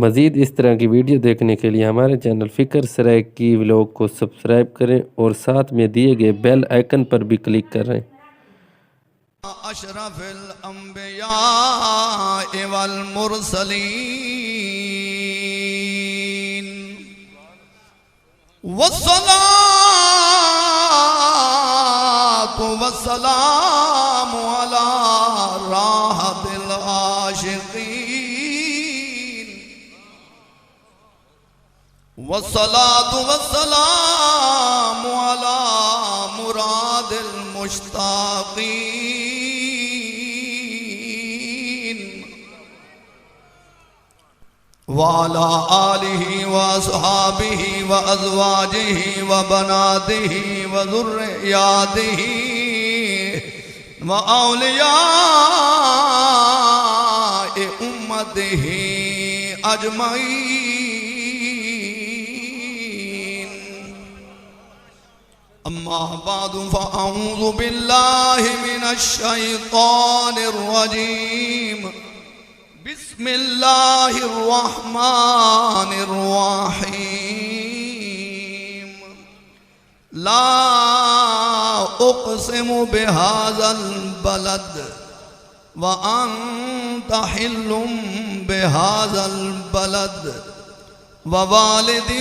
مزید اس طرح کی ویڈیو دیکھنے کے لیے ہمارے چینل فکر سرائے کی ولاگ کو سبسکرائب کریں اور ساتھ میں دیے گئے بیل آئیکن پر بھی کلک کریں۔ اشرف الانبیاء والمرسلین والصلاة والسلام علی راحت العاشقین والصلاة والسلام علی مراد المشتاقین وعلى آلہ واصحابہ وازواجہ وبناتہ وذریاتہ واولیاء امتہ اجمعین۔ اما بعد فاعوذ باللہ من الشیطان الرجیم، بسم اللہ الرحمن الرحیم۔ لا اقسم بهذا البلد وانت حل بهذا البلد ووالد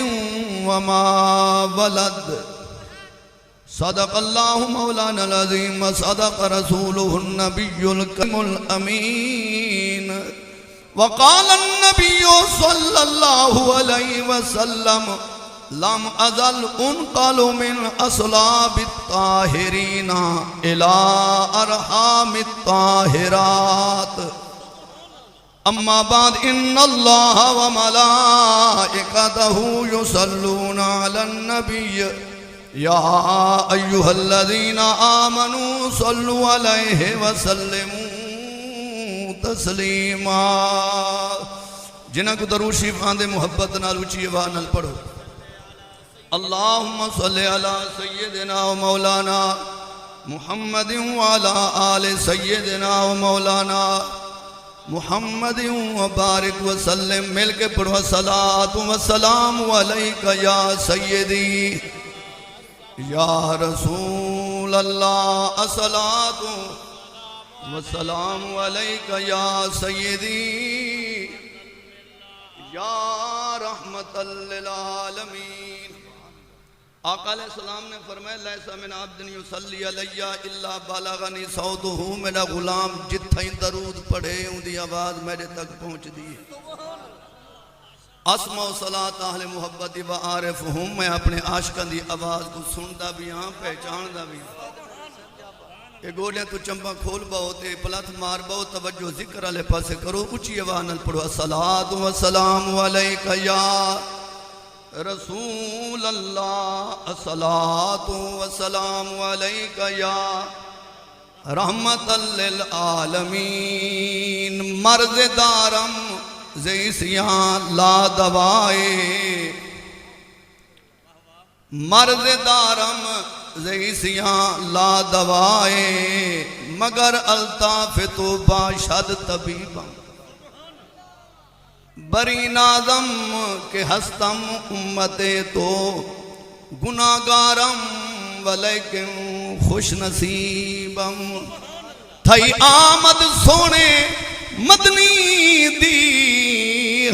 وما ولد۔ صدق اللہ مولانا العظیم وصدق رسولہ النبی الکریم الامین۔ وقال النبی صلی اللہ علیہ وسلم لم ازل انقل من اصلاب الطاہرین الى ارحام الطاہرات۔ اما بعد ان اللہ وملائکتہ یصلون علی النبی یا ایہا الذین آمنوا صلوا علیہ وسلموا تسلیما۔ جنہ کو درود شریف آندے محبت نال اونچی آواز نال پڑھو۔ اللہم صلی علی سیدنا و مولانا محمد وعلی آل سیدنا و مولانا محمد وبارک وسلم۔ مل کے پڑھو الصلاۃ والسلام علیک یا سیدی یا رسول اللہ، الصلاۃ والسلام علیک یا سیدی یا رحمت للعالمین۔ آقا علیہ السلام نے فرمایا لیسا من عبد یصلی علی الا بلغنی صوتہ، میرا غلام جتھیں درود پڑھے ان دی آواز میرے تک پہنچ دی۔ اسمع صلاۃ اہل محبت و عارفہم، میں اپنے عاشقاں دی آواز کو سندا بھی ہاں پہچاندا بھی ہاں۔ کہ گولیاں تو چمبا کھول باؤتے پلاتھ مار باؤ، توجہ ذکر علیہ پاسے کرو، اچھی آواز نال پڑھو۔ الصلاۃ والسلام علیک یا رسول اللہ، الصلاۃ والسلام علیک یا رحمت للعالمین۔ مرض دارم زیسیاں لا دوائے، مرض دارم زیسیاں لا دوائے، مگر الطاف تو باشد طبیبم۔ بری نازم کہ ہستم امتے تو گناہگارم، ولیکن خوش نصیبم۔ تھئی آمد سونے مدنی دی،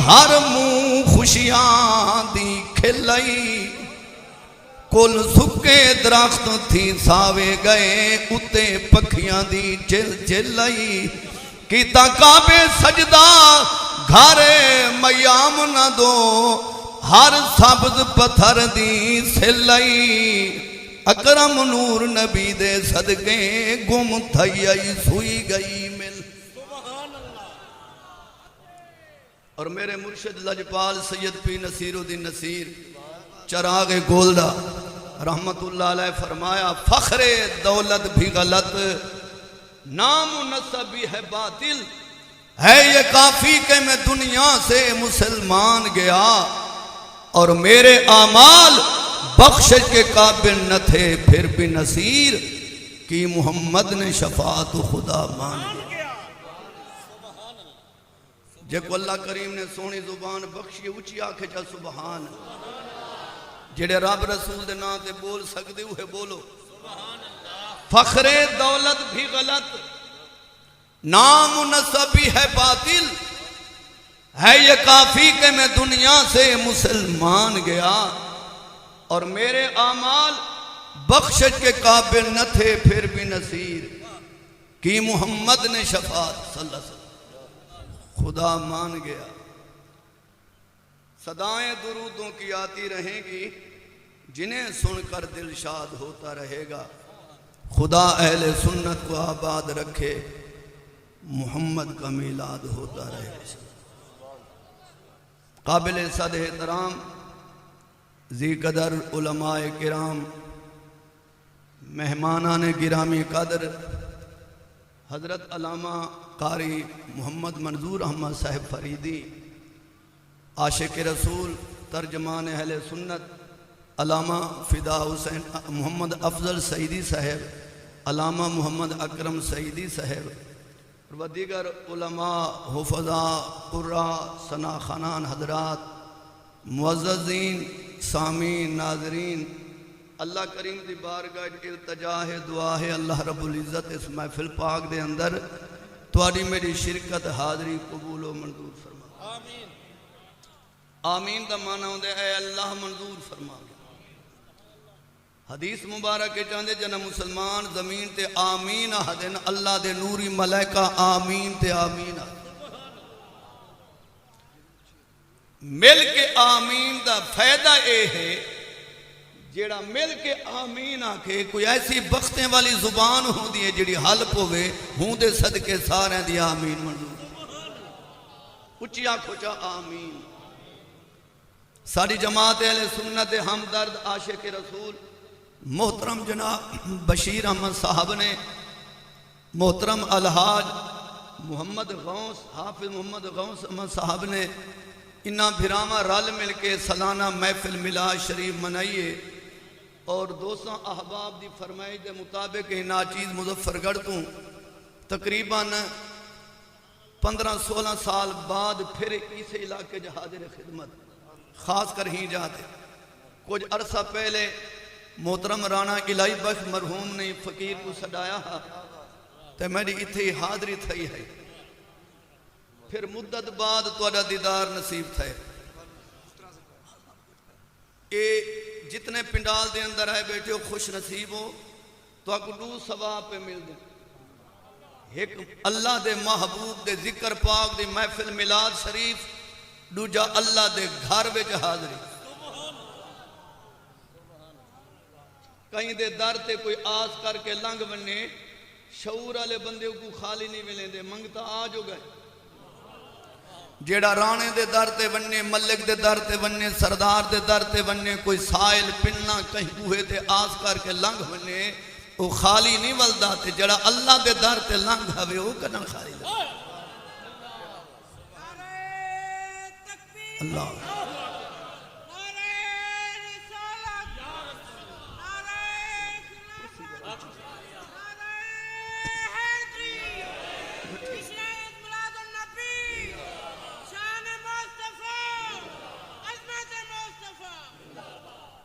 ہر منہ خوشیاں دی کھلائی، کل سکے درخت تھی ساوے گئے، اتے پکھیاں دی چل چلائی، کیتا کعبے سجدہ گھارے میام نہ دو، ہر سبز پتھر دی سلائی، اکرم نور نبی دے صدقے گم تھئی آئی سوئی گئی مل۔ اور میرے مرشد لجپال سید پی نصیر الدین نصیر چراغ گولڈا رحمت اللہ علیہ فرمایا، فخر دولت بھی غلط، نام و نسب بھی ہے باطل، ہے یہ کافی کہ میں دنیا سے مسلمان گیا، اور میرے اعمال بخشش کے قابل نہ تھے، پھر بھی نصیر کی محمد نے شفاعت خدا مان لیا۔ جے کو اللہ کریم نے سونی زبان بخشی اچھی آکھے چا سبحان جڑے رب رسول دے نام تے بول سکتے ہوئے بولو فخر دولت بھی غلط نام و نسب بھی ہے باطل ہے یہ کافی کہ میں دنیا سے مسلمان گیا اور میرے اعمال بخشش کے قابل نہ تھے پھر بھی نصیر کی محمد نے شفاعت صلی اللہ علیہ وسلم خدا مان گیا صدائیں درودوں کی آتی رہیں گی جنہیں سن کر دل شاد ہوتا رہے گا خدا اہل سنت کو آباد رکھے محمد کا میلاد ہوتا رہے گا قابل صد احترام ذی قدر علماء کرام مہمانان گرامی قدر حضرت علامہ قاری محمد منظور احمد صاحب فریدی عاشق رسول ترجمان اہل سنت علامہ فدا حسین محمد افضل سعیدی صاحب علامہ محمد اکرم سعیدی صاحب و دیگر علماء حفظاء قراء ثنا خانان حضرات معززین سامعین ناظرین اللہ کریم دی بارگاہ التجا ہے دعا ہے اللہ رب العزت اس محفل پاک دے اندر تواڈی میری شرکت حاضری قبول و منظور فرما آمین آمین دا معنی ہوندا اے اللہ منظور فرما حدیث مبارک کے چاندے جنہ مسلمان زمین تے آمین آدھن اللہ دے نوری ملائکہ آمین تے آمین آدھن مل کے آمین دا فائدہ اے ہے جیڑا مل کے آمین آکھے کوئی ایسی بختیں والی زبان ہوں دی ہے جیڑی حلپ ہوئے ہوں دے صدقے سارے دی آمین منظور اچھی آنکھو چا آمین ساری جماعت اہل سنت ہمدرد عاشق رسول محترم جناب بشیر احمد صاحب نے محترم الحاج محمد غوث حافظ محمد غوث احمد صاحب نے انہاں بھراما رل مل کے سالانہ محفل میلاد شریف منائیے اور دوستاں احباب دی فرمائی دے مطابق ناچیز مظفر گڑھ تو تقریباً 15-16 سال بعد پھر اس علاقے جہادر خدمت خاص کر ہی جاتے کچھ عرصہ پہلے محترم رانا الہی بخش مرحوم نے فقیر کو سڈایا تو میری اتھی حاضری تھی ہے پھر مدت بعد توڑا دیدار نصیب تھے اے جتنے پنڈال دے اندر آئے بیٹھے ہو خوش نصیب ہو تو آپ کو دو ثواب پہ مل دیں ایک اللہ دے محبوب دے ذکر پاک دے محفل میلاد شریف دوجا اللہ دے گھر وچ حاضری کہیں دے در تے کوئی آس کر کے لنگ بننے شعور والے بندے کو خالی نہیں ملیں دے منگتا آج ہو گئے جیڑا رانے دے در تے بننے ملک دے در تے بننے سردار دے در تے بننے کوئی سائل پننا کہیں کوہے تے آس کر کے لنگ بننے وہ خالی نہیں ولدہ تے جیڑا اللہ دے در تے لنگ ہوئے وہ کنا خالی لگا اللہ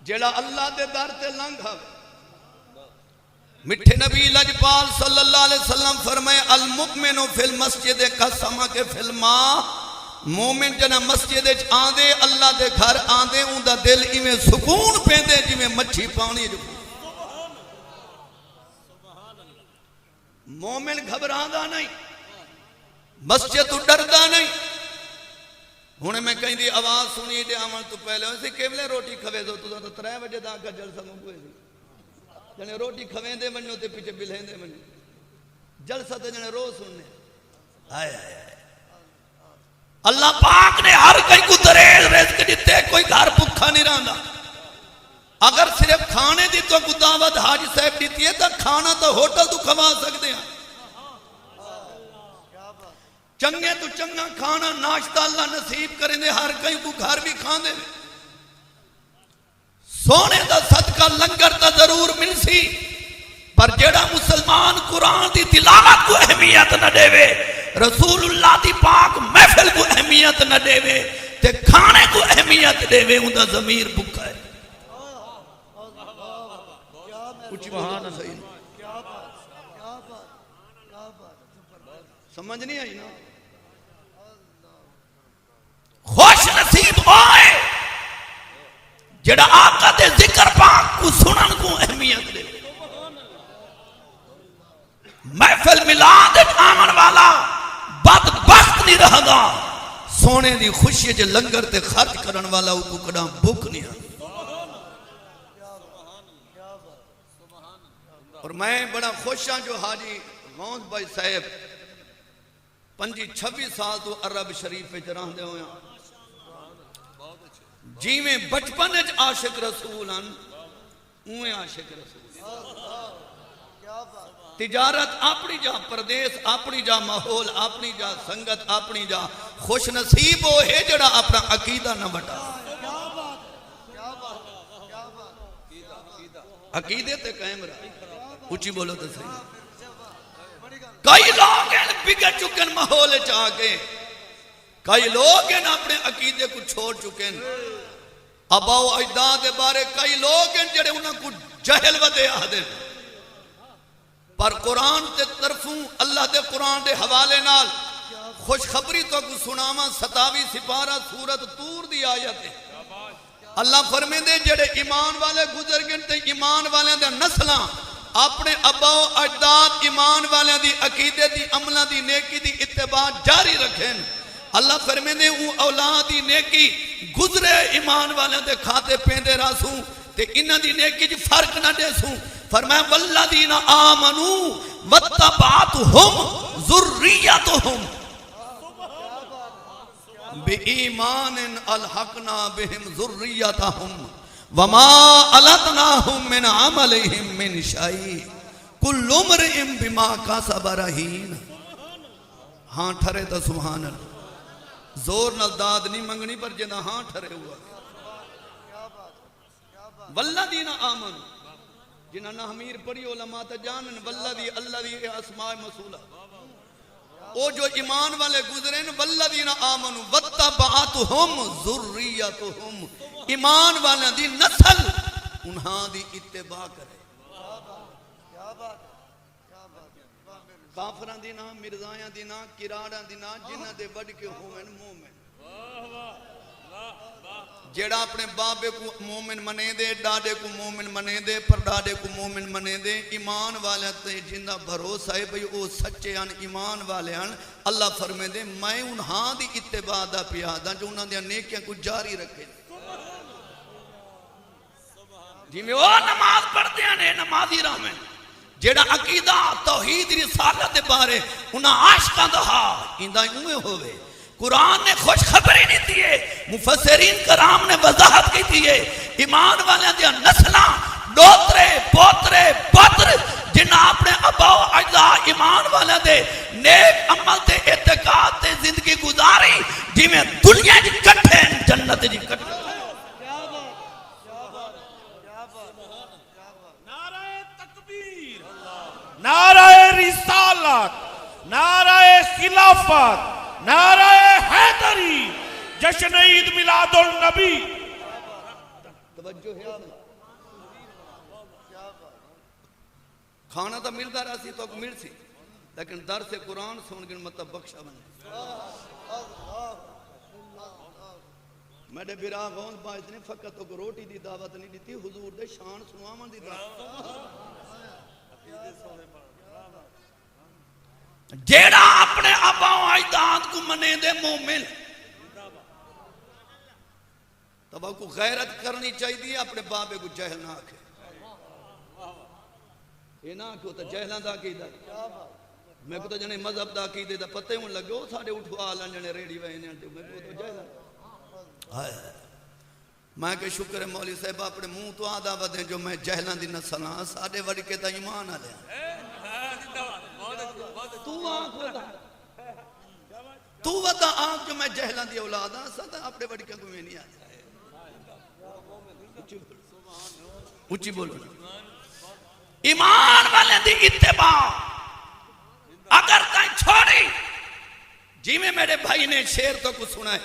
جیڑا اللہ دے در تے لنگ ہوئے مٹھے نبی لجپال صلی اللہ علیہ وسلم فرمائے المؤمن فی المسجد قسمہ کے فی الماء مومن جنہ مسجد آندے اللہ دے گھر آندے ان دا دل ایمیں سکون پیندے جی میں مچھی پانی جو مومن گھبراندہ نہیں مسجد تو ڈردہ نہیں ہونے میں کہیں دی آواز سنی دے آمن تو پہلے ویسے کیولے روٹی کھوے دو تو 3 بجے دا کا جلسہ مگوئے دی جنے روٹی کھویں دے منو تے پیچھے بلہیں دے منو جلسہ تے جنے رو سننے آئے آئے آئے اللہ پاک نے ہر کہیں کو دریز رزق دیتے کوئی گھر بھکھا نہیں رہندا اگر صرف کھانے دی تو کو دعوت حاجی صاحب دیتی ہے تو کھانا تو ہوٹل تو کھوا سکتے ہیں چنگے تو چنگا کھانا ناشتہ اللہ نصیب کریں دے ہر کہیں کو گھر بھی کھان دے سونے دا صدقہ لنگر تا ضرور مل سی پر جیڑا مسلمان قرآن دی تلاوت کو اہمیت نہ دے وے رسول اللہ دی پاک محفل کو اہمیت نہ دے وے تے کھانے کو اہمیت دے وے اندہ ضمیر بکا ہے. کچھ بہانا صحیح سمجھ نہیں آئی نا. خوش نصیب ہوئے جڑا آقا دے ذکر پاک کو سنن کو اہمیت دے. محفل میلاد آمن والا بدبخت نہیں رہا گا. سونے دی خوشی جے لنگر تے خرچ کرن والا کو کڑا بھوک نہیں آ. اور میں بڑا خوش ہاں جو حاجی غوث بھائی صاحب 25-26 سال تو عرب شریف وچ رہندے ہوئے ہیں. جی میں بچپن وچ عاشق رسول ہیں اوے عاشق رسول. تجارت اپنی جا، پردیس اپنی جا، ماحول اپنی جا، سنگت اپنی جا. خوش نصیب ہو ہے جڑا اپنا عقیدہ نہ بٹا. عقیدے تے قائم رہا. اچھی بولو تو صحیح. کئی لوگ ہیں بگڑ چکن ماحول چاہ کے، کئی لوگ ہیں اپنے عقیدے کو چھوڑ چکے ہیں. ابا و اجداد بارے کئی لوگ ہیں جڑے انہوں کو جہل ودے آدھے. پر قرآن تے طرفوں اللہ دے قرآن دے حوالے نال خوشخبری تو کو سناواں. 27 سپارہ سورت طور دی آیت ہے. اللہ فرمے دے جڑے ایمان والے گزر گئے تے ایمان والے دے نسلاں اپنے ابا و اجداد ایمان والے دی عقیدے دی عملہ دی نیکی دی اتباع جاری رکھیں. اللہ فرمے دے وہ اولاد دی نیکی گزرے ایمان والے دے کھاتے پیندے راسوں تے انہ دی نیکی جی فرق نہ دے سوں. فرمایا والذین آمنوا واتبعتہم ذریتہم بِإِيمَانٍ أَلْحَقْنَا بِهِمْ ذُرِّيَّتَهُمْ وَمَا أَلَتْنَاهُمْ مِنْ عَمَلِهِمْ مِنْ شَيْءٍ كُلُّ امْرِئٍ بِمَا كَسَبَ رَهِينٌ. ہاں ٹھرے تو سبحان اللہ. زور نہ داد نہیں منگنی پر جنہ ہاں ٹھرے ہوا. والذین آمنوا جنہ نہ ہمیر پڑھی علماء تجانن والذی اللہ دی اسماء مسئولہ. او جو ایمان والے گزرے ہیں والذین آمنوا واتبعتہم ذریتہم ایمان والے دی نسل انہاں دی اتباع کرے. کافران دی نا، مرزایاں دی نا، کراڑاں دی نا، جنہ دے بڑھ کے ہوئن مومن. جیڑا اپنے بابے کو مومن منے دے، ڈاڈے کو مومن منے دے، پر ڈاڈے کو مومن منے دے. ایمان والے تے جنہ بھروسہ ہے بھئی او سچے ہیں ایمان والے ہیں. اللہ فرمے دے میں انہاں دی اتباع دا پیادہ جو انہاں دیا نیکیاں کو جاری رکھے. جی میں وہ نماز پڑھتے ہیں نمازی راہ میں جیڑا عقیدہ توحید رسالت دے بارے انہاں عاشقاں دہا اندہ اوے ہوئے. قرآن نے خوش خبری نہیں دیئے، مفسرین کرام نے وضاحت کی دیئے. ایمان والے دیا نسلاں ڈوترے پوترے پتر جنہ اپنے ابا و اجزاء ایمان والے دے نیک عمل تے اعتقاد تے زندگی گزاری جی میں دنیا جی کٹھے جنت جی کٹھے. نعرہ تکبیر، نعرہ رسالت، نعرہ خلافت، نعرہ حیدری، جشن عید میلاد النبی. توجہ ہے کھانا تو ملتا رہا سی تو مل سی لیکن در سے قرآن سن گن مطلب بخشا بنے. میرے برا غوث باعث نے فقط تو روٹی دی دعوت نہیں دیتی، حضور دے شان سنوامان دی دعوت. جیڑا اپنے ابا و اجداد کو منے دے مومن تب کو غیرت کرنی چاہیے. اپنے بابے کو جہل نہ آکھے. یہ نہ آکھو تو جہلان دا عقیدہ. میں کو تو جنے مذہب دا عقیدے دا پتے ہوں لگو ساڑھے اٹھو آلان جنے ریڈی وینے انٹے میں کو تو جہلان. میں کہ شکر مولی صاحب اپنے منہ تو آدھا ودیں جو میں جہلان دی نسلان ساڑھے وڑی کے تا ایمان آ لیا. تو ودا آنکھ جو میں جہلان دی اولاد ہاں ساتھ اپنے وڑی کے کو میں نہیں آتا. اچھی بولو ایمان والے دی اتباع اگر کہیں چھوڑی جی میں میرے بھائی نے شیر تو کچھ سنا ہے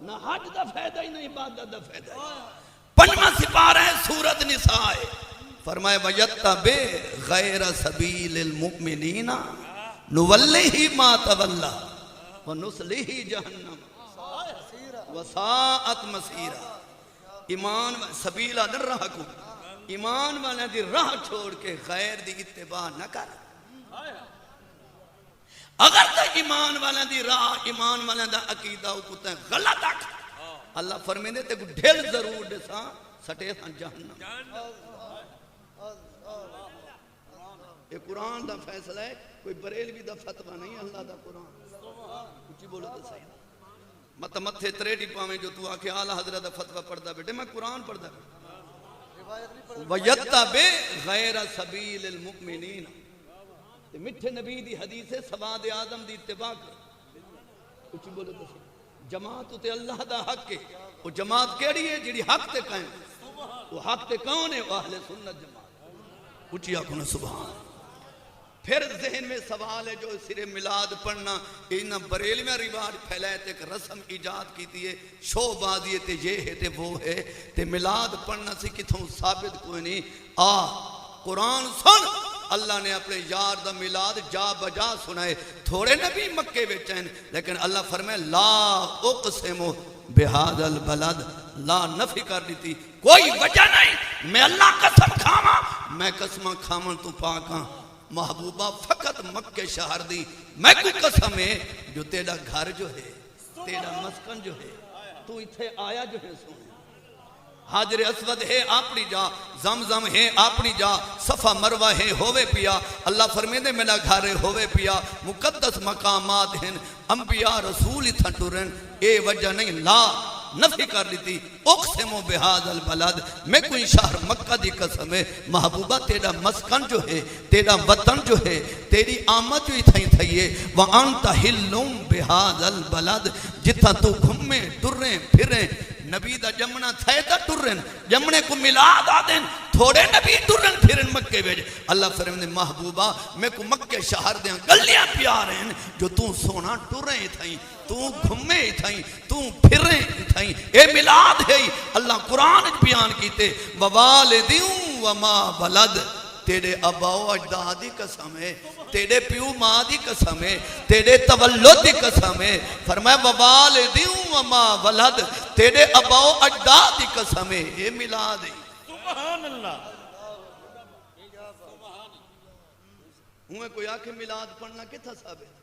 نہ حج دا فائدہ ہی نہ عبادت دا فائدہ ہی. پنجواں سپارہ ہے سورۃ نساء ہے. فرمائے وَيَتَّبِعْ غَيْرَ سَبِيلِ الْمُؤْمِنِينَ نُوَلِّهِ مَا تَوَلَّى وَنُصْلِهِ جَهَنَّمَ وَسَاءَتْ مَصِيرًا. ایمان سبیل در راہ کو ایمان والے دی راہ چھوڑ کے غیر دی اتباع نہ کر. اگر تو ایمان والے دی راہ ایمان والے دا عقیدہ کو تے غلط آکھ اللہ فرمیندے تے کو ڈھل ضرور دساں سٹے ساں جہنم. یہ قرآن دا فیصلہ ہے کوئی بریلوی دا فتوہ نہیں اللہ دا قرآن. کچھ بولو تو صحیح مت متھے تریڈی پاویں جو تو آکے اعلیٰ حضرت دا فتوہ پڑھدا بیٹے میں قرآن پڑھدا بیٹے. وَيَتَّبِعْ غَيْرَ سَبِيلِ الْمُؤْمِنِينَ تے مٹھے نبی دی حدیث ہے سواد آدم دی اتباع کر. کچھ بولو تو صحیح جماعت تے اللہ دا حق ہے. وہ جماعت کیڑی ہے جڑی حق تے قائم وہ حق تے کون ہے وہ اہل سنت جماعت. کچھ آکھو نا سبحان. پھر ذہن میں سوال ہے جو سرے ملاد پڑھنا انہاں بریل میں رواج پھیلائے تے ایک رسم ایجاد کی تھی ہے شو بازی تے یہ ہے تے وہ ہے تے ملاد پڑھنا سے کتھوں ثابت کوئی نہیں. قرآن سن اللہ نے اپنے یار دا ملاد جا بجا سنائے. تھوڑے نبی مکے بیچین لیکن اللہ فرمائے لا اقسم بہذا البلد لا نفی کر دیتی کوئی وجہ نہیں میں اللہ قسم کھاما میں قسمہ کھامن تو پاکاں. محبوبہ فقط مکہ شہر دی میں کوئی قسم ہے جو تیرا گھر جو ہے تیرا مسکن جو ہے تو اتھے آیا جو ہے سونے حاجر اسود ہے اپنی جا زمزم ہے اپنی جا صفا مروہ ہے ہوئے پیا. اللہ فرمیدے میرا گھر ہوئے پیا مقدس مقامات ہیں انبیاء رسول اتھا ٹورن. اے وجہ نہیں لا نفی کر لیتی اقسم بہذا البلد میں کوئی شہر مکہ دی قسم ہے. محبوبہ تیرا مسکن جو ہے تیرا وطن جو ہے تیری آمد جو اتھائی تھائیے وَأَنْتَ حِلُّمْ بِهَذَا الْبَلَدِ جتھا تو گھمیں ٹریں پھریں نبی دا جمنا تھے تا ٹرن جمنے کو ملاد آدن تھوڑے نبی ٹرن پھرن مکے بیج. اللہ فرمائے محبوبہ میں کو مکے شہر دیاں گلیاں پیاریں جو تو سونا ٹریں تھائیں تو گھمیں تھائیں تو پھریں تھائیں. اے ملاد ہے اللہ قرآن بیان کیتے وَوَالِدِيُّ وَمَا وَلَدْ تیرے اباؤ اجداد دی قسم ہے تیرے پیو ماں دی قسم ہے تیرے تولد دی قسم ہے. فرمایا وَوَالِدِيُّ وَمَا وَلَدْ تیرے اباؤ اجداد دی قسم ہے. یہ ملاد ہے. سبحان اللہ. ہوں کوئی آنکھ ملاد پڑھنا کتھا ثابت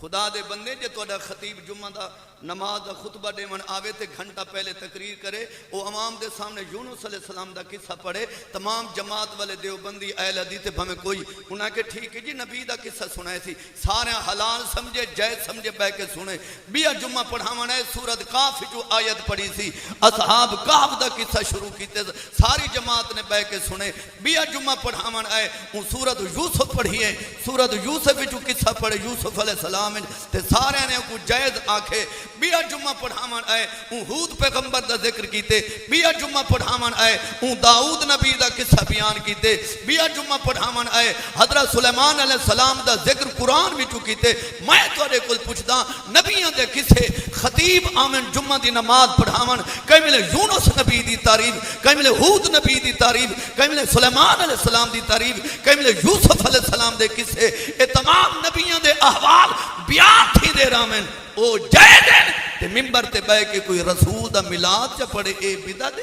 خدا دے بندے جے توڑا خطیب جمعہ دا نماز دا خطبہ دے من آوے تے گھنٹہ پہلے تقریر کرے وہ عوام دے سامنے یونس علیہ السلام دا قصہ پڑھے تمام جماعت والے دیوبندی اہل حدیث بھمیں کوئی انہاں کے ٹھیک ہے جی نبی دا قصہ سنائے تھی سارے حلال سمجھے جائز سمجھے بہ کے سنے. بیا جمعہ پڑھاون ہے سورۃ کاف جو آیت پڑھی سی اصحاب کاف دا قصہ شروع کیتے ساری جماعت نے بہ کے سنے. بیا جمعہ پڑھاون ہے سورۃ یوسف پڑھی ہے سورۃ یوسف جو قصہ پڑھے یوسف علیہ السلام تے سارے نے کو جائز آکھے. بیا جمعہ پڑھاون آئے ہود پیغمبر دا ذکر کیتے. بیا جمعہ پڑھاون آئے داؤد نبی دا قصہ بیان کیتے. بیا جمعہ پڑھاون آئے حضرت سلیمان علیہ السلام دا ذکر قرآن بھی کیتے. میں توڑے کل پوچھدا نبیوں دے قصے خطیب آمن جمعہ دی نماز پڑھاون کئی ملے یونس نبی دی تعریف کئی ملے ہود نبی دی تعریف کئی ملے سلیمان علیہ السلام دی تعریف کئی ملے یوسف علیہ السلام دے قصے. اے تمام نبیوں دے احوال بیان تھی دے رامن او جائے دین تے ممبر تے بے کے کوئی رسول دا ملاد چا پڑے اے بدہ دے.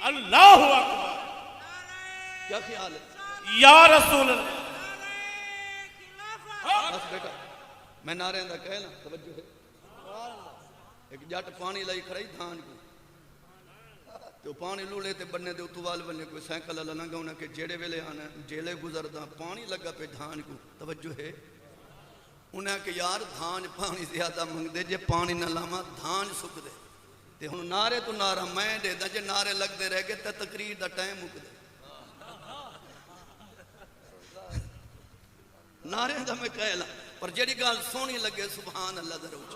اللہ اکبر. کیا خیال ہے یا رسول اللہ. بس بیٹا میں نعرے اندہ کہنا توجہ ہے. ایک جاٹ پانی لائی کھڑائی دھان کو تو پانی لولے تے بننے دے اتوال بننے کوئی سینکل اللہ لنگا انہاں کے جیڑے ویلے آنا جیلے گزردہ پانی لگا پہ دھان کو توجہ ہے. انہاں کہ یار دھان پانی زیادہ منگ دے جے پانی نہ لاما دھان سک دے تے ہن نعرے تو نعرہ میں دے دا جے نعرے لگ دے رہ گئے تے تقریر دا ٹائم مک دے نعرے دا میں کہلا پر جیڑی گال سونی لگے سبحان اللہ دا روچ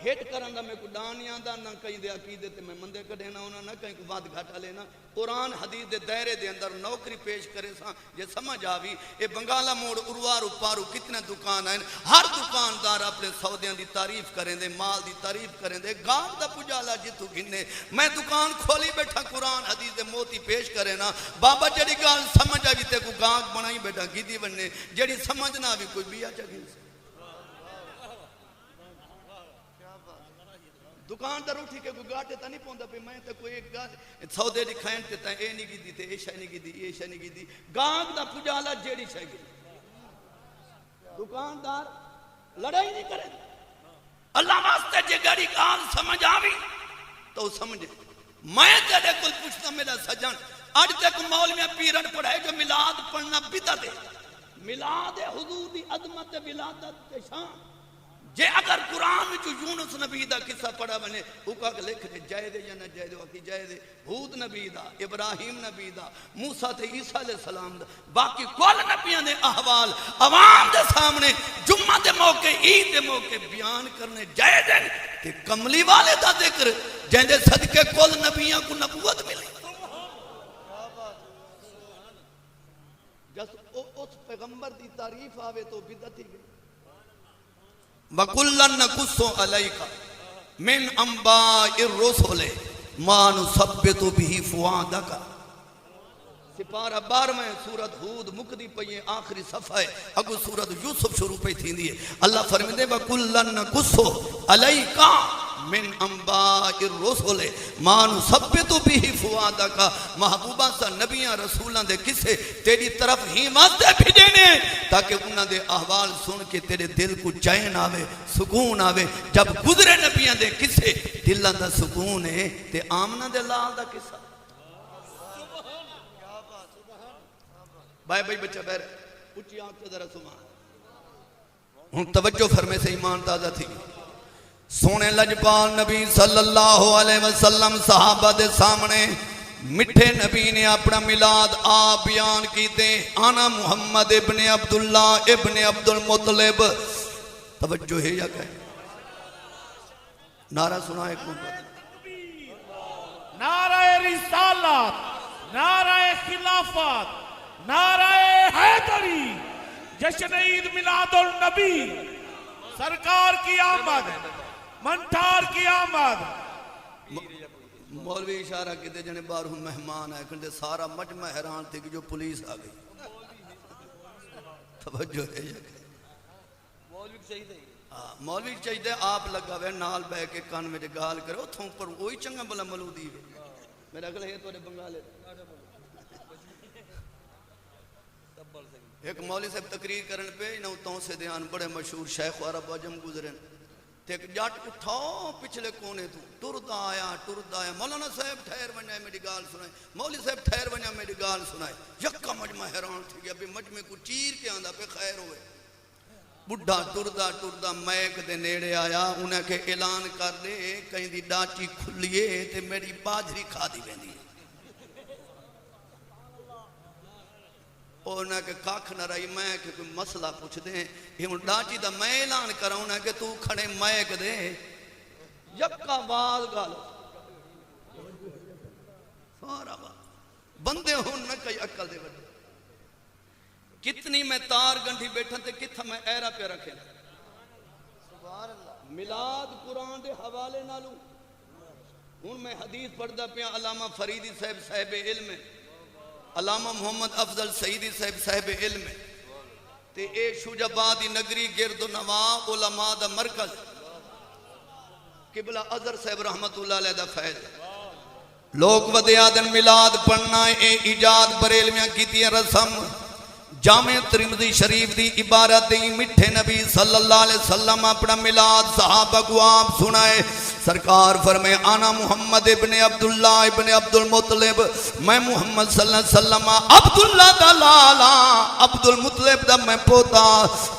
ہٹ کرن دا میں کو ڈان نہیں آندا نہ کہیں دے عقیدے تے میں مندے کڈینا ہونا نہ کہیں کو واد گھاٹا لینا قرآن حدیث دے دائرے دے اندر نوکری پیش کرے ساں جے سمجھ آوی اے بنگالا موڑ اروارو پارو کتنے دکان ہیں ہر دکاندار اپنے سودیاں دی تعریف کریں دے مال دی تعریف کریں دے گاہ دا پجالا جتو گھنے میں دکان کھولی بیٹھا قرآن حدیث دے موتی پیش کرے نا بابا جڑی گال سمجھ آوی تے کو گاہ بنائی بیٹھا گیدی بننے جڑی سمجھ نہ آوی کوئی بیا چاہیے دکاندار اٹھی کے کوئی گاٹے تا نہیں پوندا پہ میں تے کوئی ایک گاہ سودے دکھائیں تے تا اے نہیں گیدی تے اے شے نہیں گیدی اے شے نہیں گیدی گاہ دا پجالا جیڑی شے گی دکاندار لڑائی نہیں کرے اللہ واسطے جے گاڑی گال سمجھ آوی تو سمجھے میں تیرے کل پوچھتا میرا سجن اج تک مولویاں پیرن پڑھائے جو میلاد پڑھنا بدعت ہے میلاد حضور دی عظمت ولادت تے شان جے اگر قرآن میں جو یونس نبی دا قصہ پڑھا بنے اوکا کہ لکھ دے جائے دے یا نہ جائے دے واقعی جائے دے ہود نبی دا ابراہیم نبی دا موسیٰ تے عیسیٰ علیہ السلام دا باقی کول نبیاں دے احوال عوام دے سامنے جمعہ دے موقع عید دے موقع بیان کرنے جائے دے تے کملی والے دا ذکر جہاں دے صدقے کول نبیاں کو نبوت ملی جس اس پیغمبر دی تعریف آوے تو بدعت ہی گئی وَكُلًّا نَقُصُّ عَلَيْكَ مِنْ أَنْبَاءِ الرُّسُلِ مَا نُثَبِّتُ بِهِ فُؤَادَكَ سپارہ 12 سورت ہود مکدی پئی آخری صفحہ ہے اگو سورت یوسف شروع پہ تھی دیئے اللہ فرمیدے وَكُلًّا نَقُصُّ عَلَيْكَ من انباء الرسل ما نثبت به فؤادك محبوبہ سا نبیاں رسولاں دے کسے تیری طرف ہی واسطے بھیجنے تاکہ انہاں دے احوال سن کے تیرے دل کو چین آوے سکون آوے جب گزرے نبیاں دے کسے دلاں دا سکون ہے تے آمنہ دے لال دا کسا بھائی بچہ بہر اچھی آنکھ سے ذرا سمان ہوں توجہ فرمے سے ایمان تازہ تھی سونے لجپال نبی صلی اللہ علیہ وسلم صحابہ دے سامنے مٹھے نبی نے اپنا میلاد آپ بیان کیتے آنا محمد ابن عبداللہ ابن عبد المطلب توجہ ہے یا کہیں نعرہ سنا ایک مرتبہ نعرہ رسالت نعرہ خلافت نعرہ حیدری جشن عید میلاد النبی سرکار کی آمد منٹار کی آمد مولوی اشارہ کہتے جنے بارہوں مہمان آئے کہتے سارا مجمع حیران تھی کہ جو پولیس آ گئی توجہ ہے یہ کہ مولوی چاہیے مولوی چاہیے آپ لگا ہوئے نال بے کے کان میں گال کرو تھوں پر وہی چنگا بلا ملودی ہے میرا اگلے ہے تو بنگالے ایک مولی صاحب تقریر کرن پہ انہوں تاؤں سے دیان بڑے مشہور شیخ و عرب عجم گزرن تے ایک جاٹ اٹھاؤ پچھلے کونے تو ٹردہ آیا مولانا صاحب ٹھہر ونجائے میری گال سنائے مولی صاحب ٹھہر ونجائے میری گال سنائے یکا مجمع حیران تھی گیا بھی مجمع کو چیر کے آندہ پہ خیر ہوئے بڑھا ٹردہ میک دے نیڑے آیا انہیں کہ اعلان کر دے کہیں دی ڈاچی کھلیے تے میری باجری کھا دی بینی اور انہیں کہ کاکھ نہ رہی میں کہ کوئی مسئلہ پوچھ دیں یہ ان ڈاچی دا میں اعلان کرا انہیں کہ تو کھڑے میک دے یکا باز گالو سارا باز بندے ہون نہ کئی عقل دے بڑھے کتنی میں تار گنڈھی بیٹھن تے کتھا میں ایرہ پہ رکھے میلاد قرآن دے حوالے نالو ان میں حدیث پڑھدا پیا علامہ فریدی صاحب علم ہے علامہ محمد افضل سعیدی صاحب علم ہے تے اے شجابادی نگری گرد و نواں علماء دا مرکز قبلہ اظہر صاحب رحمت اللہ علیہ دا فیض لوگ ودیادن میلاد پڑھنا اے ایجاد بریلمیاں کی تھی رسم جامع ترمذی شریف دی عبارت دی مٹھے نبی صلی اللہ علیہ وسلم اپنا میلاد صحابہ کو آپ سنائے سرکار فرمائے آنا محمد ابن عبداللہ ابن عبد المطلب میں محمد صلی اللہ علیہ وسلم عبداللہ دا لالا عبد المطلب دا میں پوتا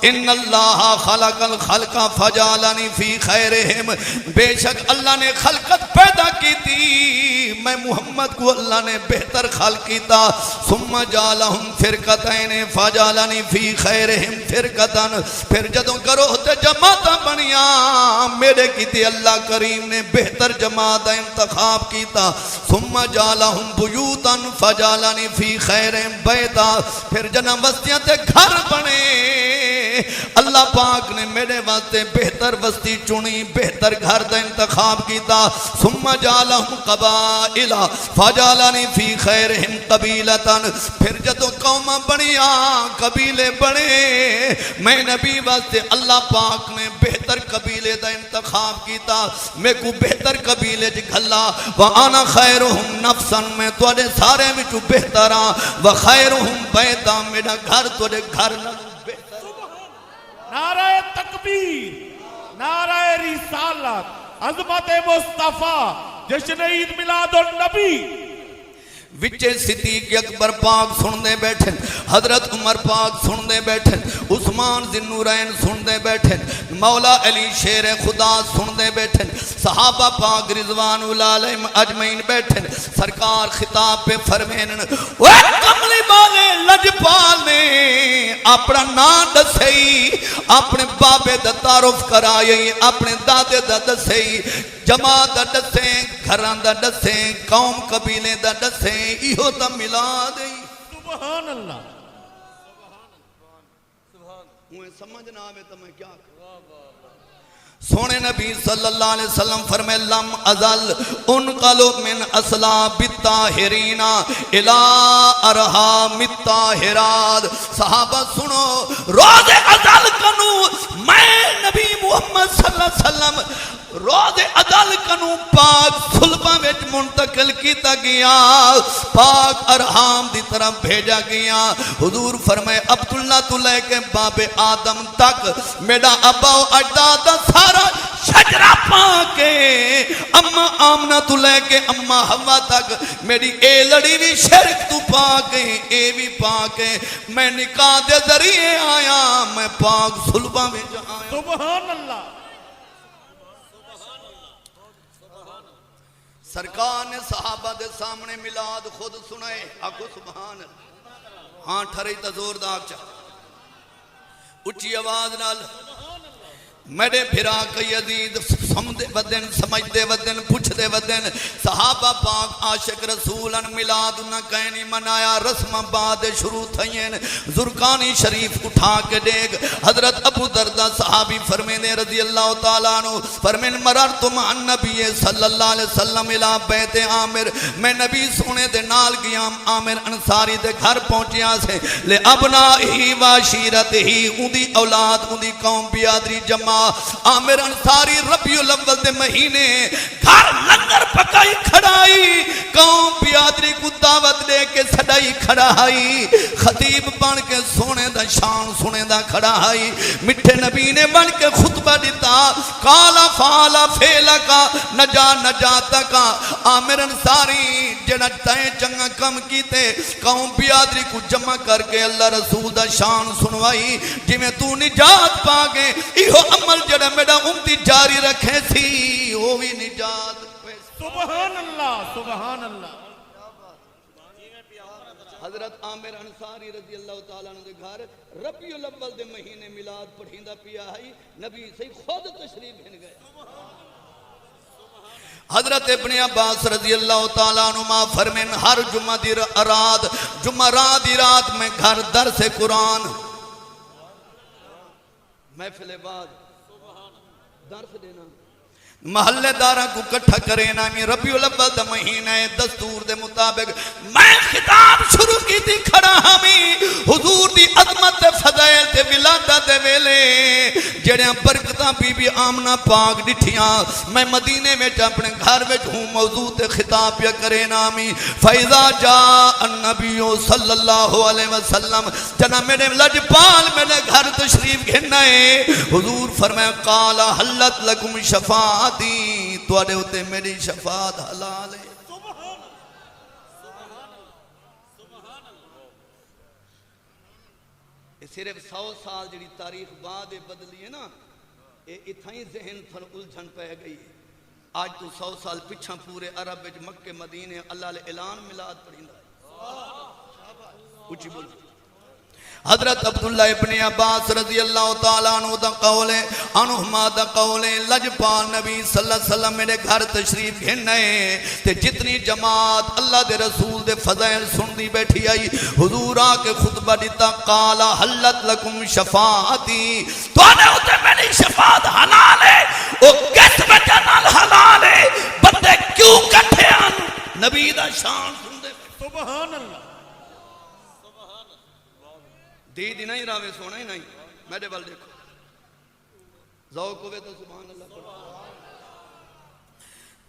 ان اللہ خلق الخلق فجالنی فی خیرہم بے شک اللہ نے خلقت پیدا کی تھی میں محمد کو اللہ نے بہتر خلق کیتا ثم جالہم فرقتین فجالنی فی خیرہم فرقتن پھر جدوں کرو تے جماعتاں بنیاں میرے ویلے کیتے اللہ کریم نے بہتر جماعت انتخاب کیتا ثم جعلہم بیوتا فجعلنی فی خیر بیتا پھر جنہ بستیاں تے گھر بنے اللہ پاک نے میرے واسطے بہتر بستی چنی بہتر گھر دا انتخاب کیتا ثم جعلہم قبائل فجعلنی فی خیرہم قبیلتا پھر جدو قوم بنیا قبیلے بنے میں نبی واسطے اللہ پاک نے بہتر قبیلے دا انتخاب کیتا میں کو بہتر قبیلے جی گھلا وَآنَا خَيْرُهُمْ نَفْسًا میں توڑے سارے میں جو بہتر ہاں وَخَيْرُهُمْ بَيْتًا میرا گھر توڑے گھر نہ بہتر نعرہ تکبیر نعرہ رسالت عظمت مصطفیٰ جشن عید میلاد النبی وچے صدیق اکبر پاک سن دے بیٹھن حضرت عمر پاک سن دے بیٹھن عثمان ذی النورین سن دے بیٹھن مولا علی شیر خدا سن دے بیٹھن صحابہ پاک رضوان اللہ علیہم اجمعین بیٹھن سرکار خطاب پہ فرمین وہ کملی والے لجپال نے اپنا نام دسئی اپنے بابے دا تعارف کرائے اپنے دادے دا دسئی جماعت دا دسیں گھران دا دسیں قوم قبیلے دا دسیں ایہو تا ملا دیں سبحان اللہ مجھے سمجھنا آوے تو میں کیا کروں سونے نبی صلی اللہ علیہ وسلم فرمائے لم ازل انقلو من اسلاب الطاہرین الى ارحام الطاہرات صحابہ سنو روز ازل کنو میں نبی محمد صلی اللہ علیہ وسلم روز ادل کنو پاک صلبہ وچ منتقل کیتا گیا پاک ارحام دی طرف بھیجا گیا حضور فرمائے عبداللہ تو لے کے باب آدم تک میرا ابا و اجداد سارا شجرہ پاکے اما آمنہ تو لے کے اما ہوا تک میری اے لڑی بھی شرک تو پاکے اے بھی پاکے میں نکاح دے ذریعے آیا میں پاک صلبہ میں آیا سبحان اللہ سرکار نے صحابہ دے سامنے میلاد خود سنائے آکو سبحان ہاں ٹھرئی تا زوردار چاہ اچھی آواز نال میرے بھرا کئی عزیز سمدے ودن سمجھدے ودن پوچھدے ودن صحابہ پاک عاشق رسولن میلاد نہ کہنی منایا رسم بعد شروع تھئین زرکانی شریف اٹھا کے دیکھ حضرت ابو دردہ صحابی فرمینے رضی اللہ تعالیٰ عنہ فرمین مررتم عن نبی صلی اللہ علیہ وسلم الہ بیت عامر میں نبی سونے دے نال گیا عامر انصاری دے گھر پہنچیا سے لے ابنائی واشیرت ہی اندی اولاد اندی قوم بیادری جمع عامر انصاری ربیع الاول دے مہینے گھر لنگر پکائی کھڑائی قوم بیادری کو دعوت دے کے سڑائی کھڑائی خطیب بن کے سونے دا شان سونے دا کھڑائی مٹھے نبی نے بن کے خطبہ دیتا کالا فالا فیلا کا نجا نجاتا کا عامر انصاری جنہ تائیں چنگا کم کیتے قوم بیادری کو جمع کر کے اللہ رسول دا شان سنوائی جی میں تو نجات پاگے ایہو عمل جڑا میرا امتی جاری رکھے تھی وہ بھی نجات سبحان اللہ سبحان اللہ حضرت عامر انصاری رضی اللہ تعالیٰ عنہ دے گھر ربیع الاول دے مہینے میلاد پڑھیندہ پیا ہے نبی سے خود تشریف ہن گئے حضرت ابن عباس رضی اللہ تعالیٰ عنہ فرمین ہر جمعہ دی رات میں گھر درس قرآن محفل بعد درس دینا محلے دارہ کو کٹھا کرے نامی ربیع الاول دا مہینہ دستور دے مطابق میں خطاب شروع کی تھی کھڑا ہمیں حضور دی عظمت فضائل تے ولادہ دے ویلے جڑیاں برکتاں بی بی آمنہ پاک ڈٹھیاں میں مدینے میں اپنے گھر میں ہوں موضوع تے خطاب یا کرے نامی فَإِذَا جَاءَ النَّبِيُّ صلی اللہ علیہ وسلم جنا میرے لجپال میرے گھر تشریف گھنائے حضور فرمائے قَالَ حَلَّتْ لَكُمْ شَفَاعَتِ تو آنے ہوتے میری شفاعت حلال ہے صرف 100 سال جڑی تاریخ بعد بدلی ہے نا اتھائی ذہن پر الجھن پہ گئی آج تو 100 سال پچھا پورے عرب مکہ مدینے اللہ علیہ اعلان ملاد پڑھیں ہے اچھی بول حضرت عبداللہ ابن عباس رضی اللہ تعالیٰ عنہ دا قول ہے، عنہما دا قول ہے، لجپال نبی صلی اللہ علیہ وسلم میرے گھر تشریف گھننے تے جتنی جماعت اللہ دے رسول دے فضائل سن دی بیٹھی آئی، حضور آکے خطبہ دیتا، قالا حلت لکم شفاعتی، تو آنے ہوتے میری شفاعت حلال ہے، او کس وجہ نال حلال ہے، بندے کیوں کٹھے آن نبی دا شان سن دے سبحان اللہ دی نہیں راوے سونا ہی نہیں میرے بل دیکھو ذوق ہوئے تو سبحان اللہ پڑھو۔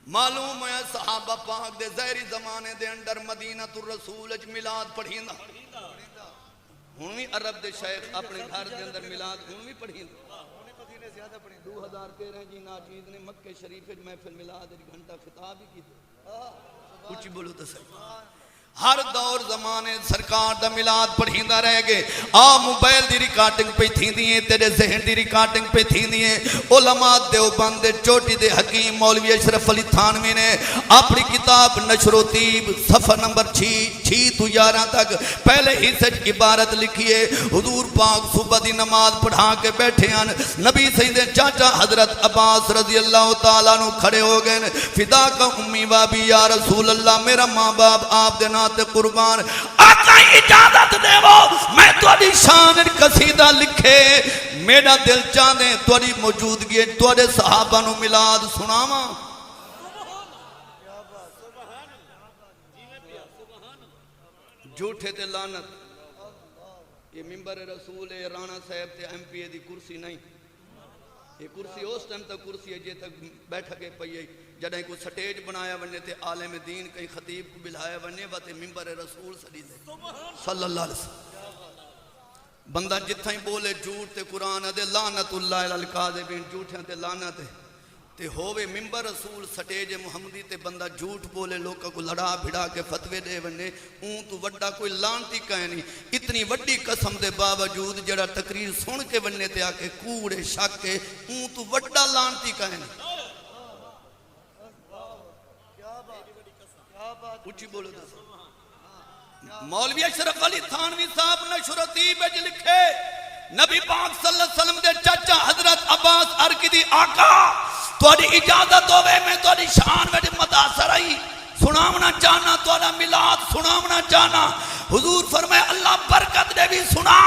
معلوم ہے صحابہ پاک دے ظاہری زمانے دے اندر مدینہ الرسول اج میلاد پڑھیندا ہن بھی عرب دے شیخ اپنے گھر دے اندر میلاد ہن بھی پڑھیندا 2013 جی ناچیز نے مکہ شریف وچ محفل میلاد ایک گھنٹہ خطاب ہی کیتے کچھ بولو تو صحیح ہر دور زمانے سرکار دا میلاد پڑھیندا رہ گئے آ موبائل دی ریکارڈنگ پہ تھی دیئے تیرے ذہن دی ریکارڈنگ پہ تھی دیئے علماء دیوبند دے چوٹی دے حکیم مولوی اشرف علی تھانوی نے اپنی کتاب نشر و طیب صفحہ نمبر 6 تو 11 تک پہلے ہی سے عبارت لکھیے حضور پاک صبح دی نماز پڑھا کے بیٹھے ہیں نبی سید چاچا حضرت عباس رضی اللہ تعالیٰ نو کھڑے ہو گئے فدا کا امی بابی یا رسول اللہ میرا ماں باپ آپ دینا قربان آقا اجازت دے وہ میں تھوڑی شان قصیدہ لکھے میرا دل چاہنے تھوڑی موجودگی تھوڑے صحابہ نو میلاد سناواں جھوٹے تے لعنت یہ ممبر رسول ہے رانا صاحب تے ایم پی اے دی کرسی نہیں یہ کرسی اس ٹائم تک کرسی ہے جے تک بیٹھا کے پئی جڑے کو سٹیج بنایا وننے تے عالم دین کئی خطیب کو بلایا وننے تے ممبر رسول صلی اللہ علیہ وسلم بندہ جتھا ہی بولے جھوٹ تے قرآن دے لعنت اللہ الکاذبین جھوٹیاں تے لعنت تے ہووے ممبر رسول سٹیج محمدی تے بندہ جھوٹ بولے لوگوں کو لڑا بھڑا کے فتوے دے وننے اون تو وڈا کوئی لانتی کہیں نہیں اتنی وڈی قسم دے باوجود جڑا تقریر سن کے وننے تے آکے کوڑے شاکے اون تو وڈا لانتی کہیں نہیں اچھی بولو دا مولوی اشرف علی تھانوی صاحب نشر و طیب وچ لکھے نبی پاک صلی اللہ علیہ وسلم دے چاچا حضرت عباس عرقی دی آقا تھوڑی اجازت ہوئے میں تھوڑی شان وچ متاثر آئی سناونا چاہنا تھوڑا میلاد سناونا چاہنا حضور فرمائے اللہ برکت دے بھی سنا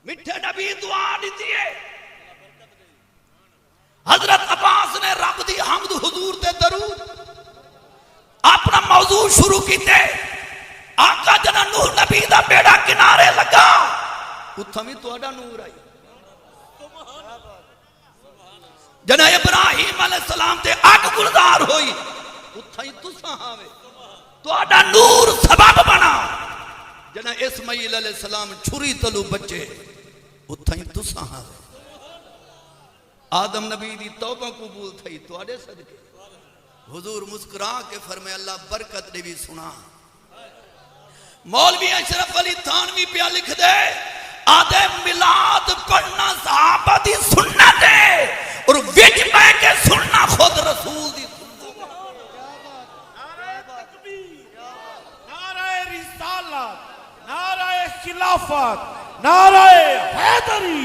مٹھے نبی دعا دیتی ہے حضرت عباس نے رب دی حمد حضور تے درود اپنا موضوع شروع کیتے آقا جنا نور نبی دا بیڑا کنارے لگا اتھا بھی توڑا نور آئی جنا ابراہیم علیہ السلام تے آگ گلدار ہوئی اتھا ہی تسا آوے توڑا نور سبب بنا جنا اسماعیل علیہ السلام چھری تلو بچے اتھا ہی تسا آوے آدم نبی دی توبہ قبول تھی توڑے صدقے حضور مسکرا کے فرمائے اللہ برکت دے بھی سنا مولوی اشرف علی تھانوی پیا لکھ دے آدھے میلاد پڑھنا صحابہ دی سنت ہے اور وچ میں کے سننا خود رسول دی نعرہ تکبیر نعرہ رسالت نعرہ خلافت نعرہ حیدری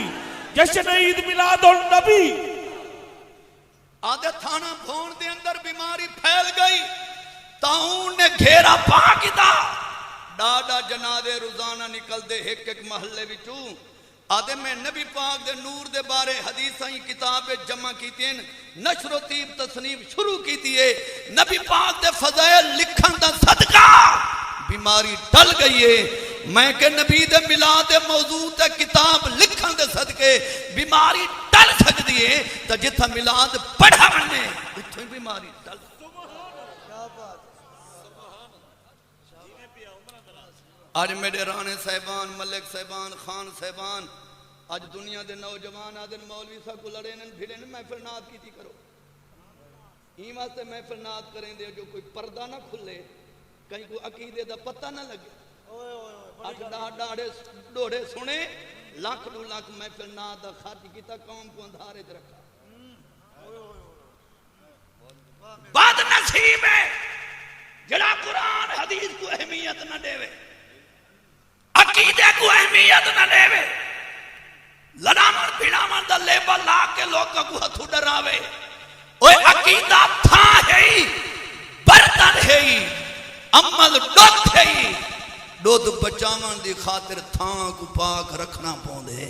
جشن عید میلاد النبی آدھے تھانا بھون دے اندر بیماری پھیل گئی تاؤن نے گھیرا پاکتا ڈاڈا جنادے روزانہ نکل دے ایک محلے وچوں آدھے میں نبی پاک دے نور دے بارے حدیثاں کتاب جمع کیتی ہیں نشر و طیب تصنیف شروع کیتی ہے نبی پاک دے فضائل لکھن دا صدقہ بیماری ٹل گئی ہے میں کہ نبی دے میلاد موضوع تے کتاب لکھن دے صدقے بیماری ٹل سکتی ہے تا جتھا میلاد پڑھا مننے اتھے بیماری ٹل آج میرے رانے صاحبان ملک صاحبان خان صاحبان آج دنیا دے نوجوان آدھن مولوی صاحب کو لڑے نن بھیڑے نن محفل نات کی تھی کرو ہی واسطے محفل نات کریں دے جو کوئی پردہ نہ کھلے کہیں کوئی عقیدے دا پتہ نہ لگے آج ڈوڑے سنے لاکھ دو لاکھ محفل نات دا خرچ کیتا قوم کو اندھارے دے رکھا بد نصیب ہے جڑا قرآن حدیث کو اہمیت نہ دے وے، عقیدے کو اہمیت نہ دے وے، لڑامن بھیڑامن دا لیبل لا کے لوگوں کو ہتھو ڈراوے، اوے عقیدہ تھا ہے ہی، برتن ہے ہی، عمل ڈوت ہے ہی، دودھ بچاون دی خاطر تھاں کو پاک رکھنا پوندے۔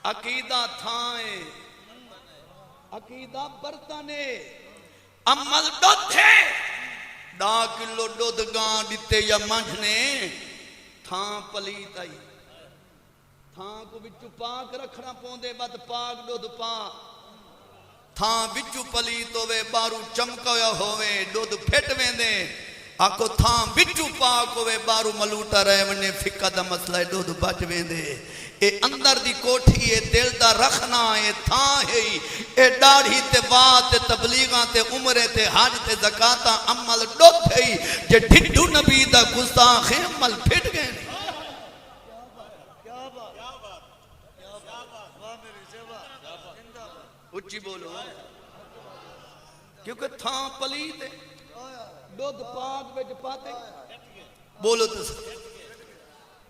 عقیدہ تھاں ہے، عقیدہ برتن ہے، عمل ڈوت ہے، 10 کلو دودھ گاں دیتے یا منجھنے تھاں پلیت آئی، تھاں کو بچو پاک رکھنا پوندے، بد پاک دودھ پا، تھاں بچو پلیت ہوئے، بارو چمکایا ہوئے، دودھ پھٹ ویندے، آکو تھاں بچو پاک ہوئے، بارو ملوٹا رہے ونے فقہ دا مسئلہ دودھ بچ ویندے۔ اے اندر دی کوٹھی اے دل دا رکھنا اے تھاں ہے، اے ڈاڑھی تے بات تے تبلیغاں تے عمرے تے حج تے زکاتاں عمل ڈوت ہے، جے ڈھڈو نبی دا گستاخ عمل پھٹ گئے۔ اچھی بولو، کیونکہ تھاں پلیت ہے، دودھ پاک وچ پاتے، بولو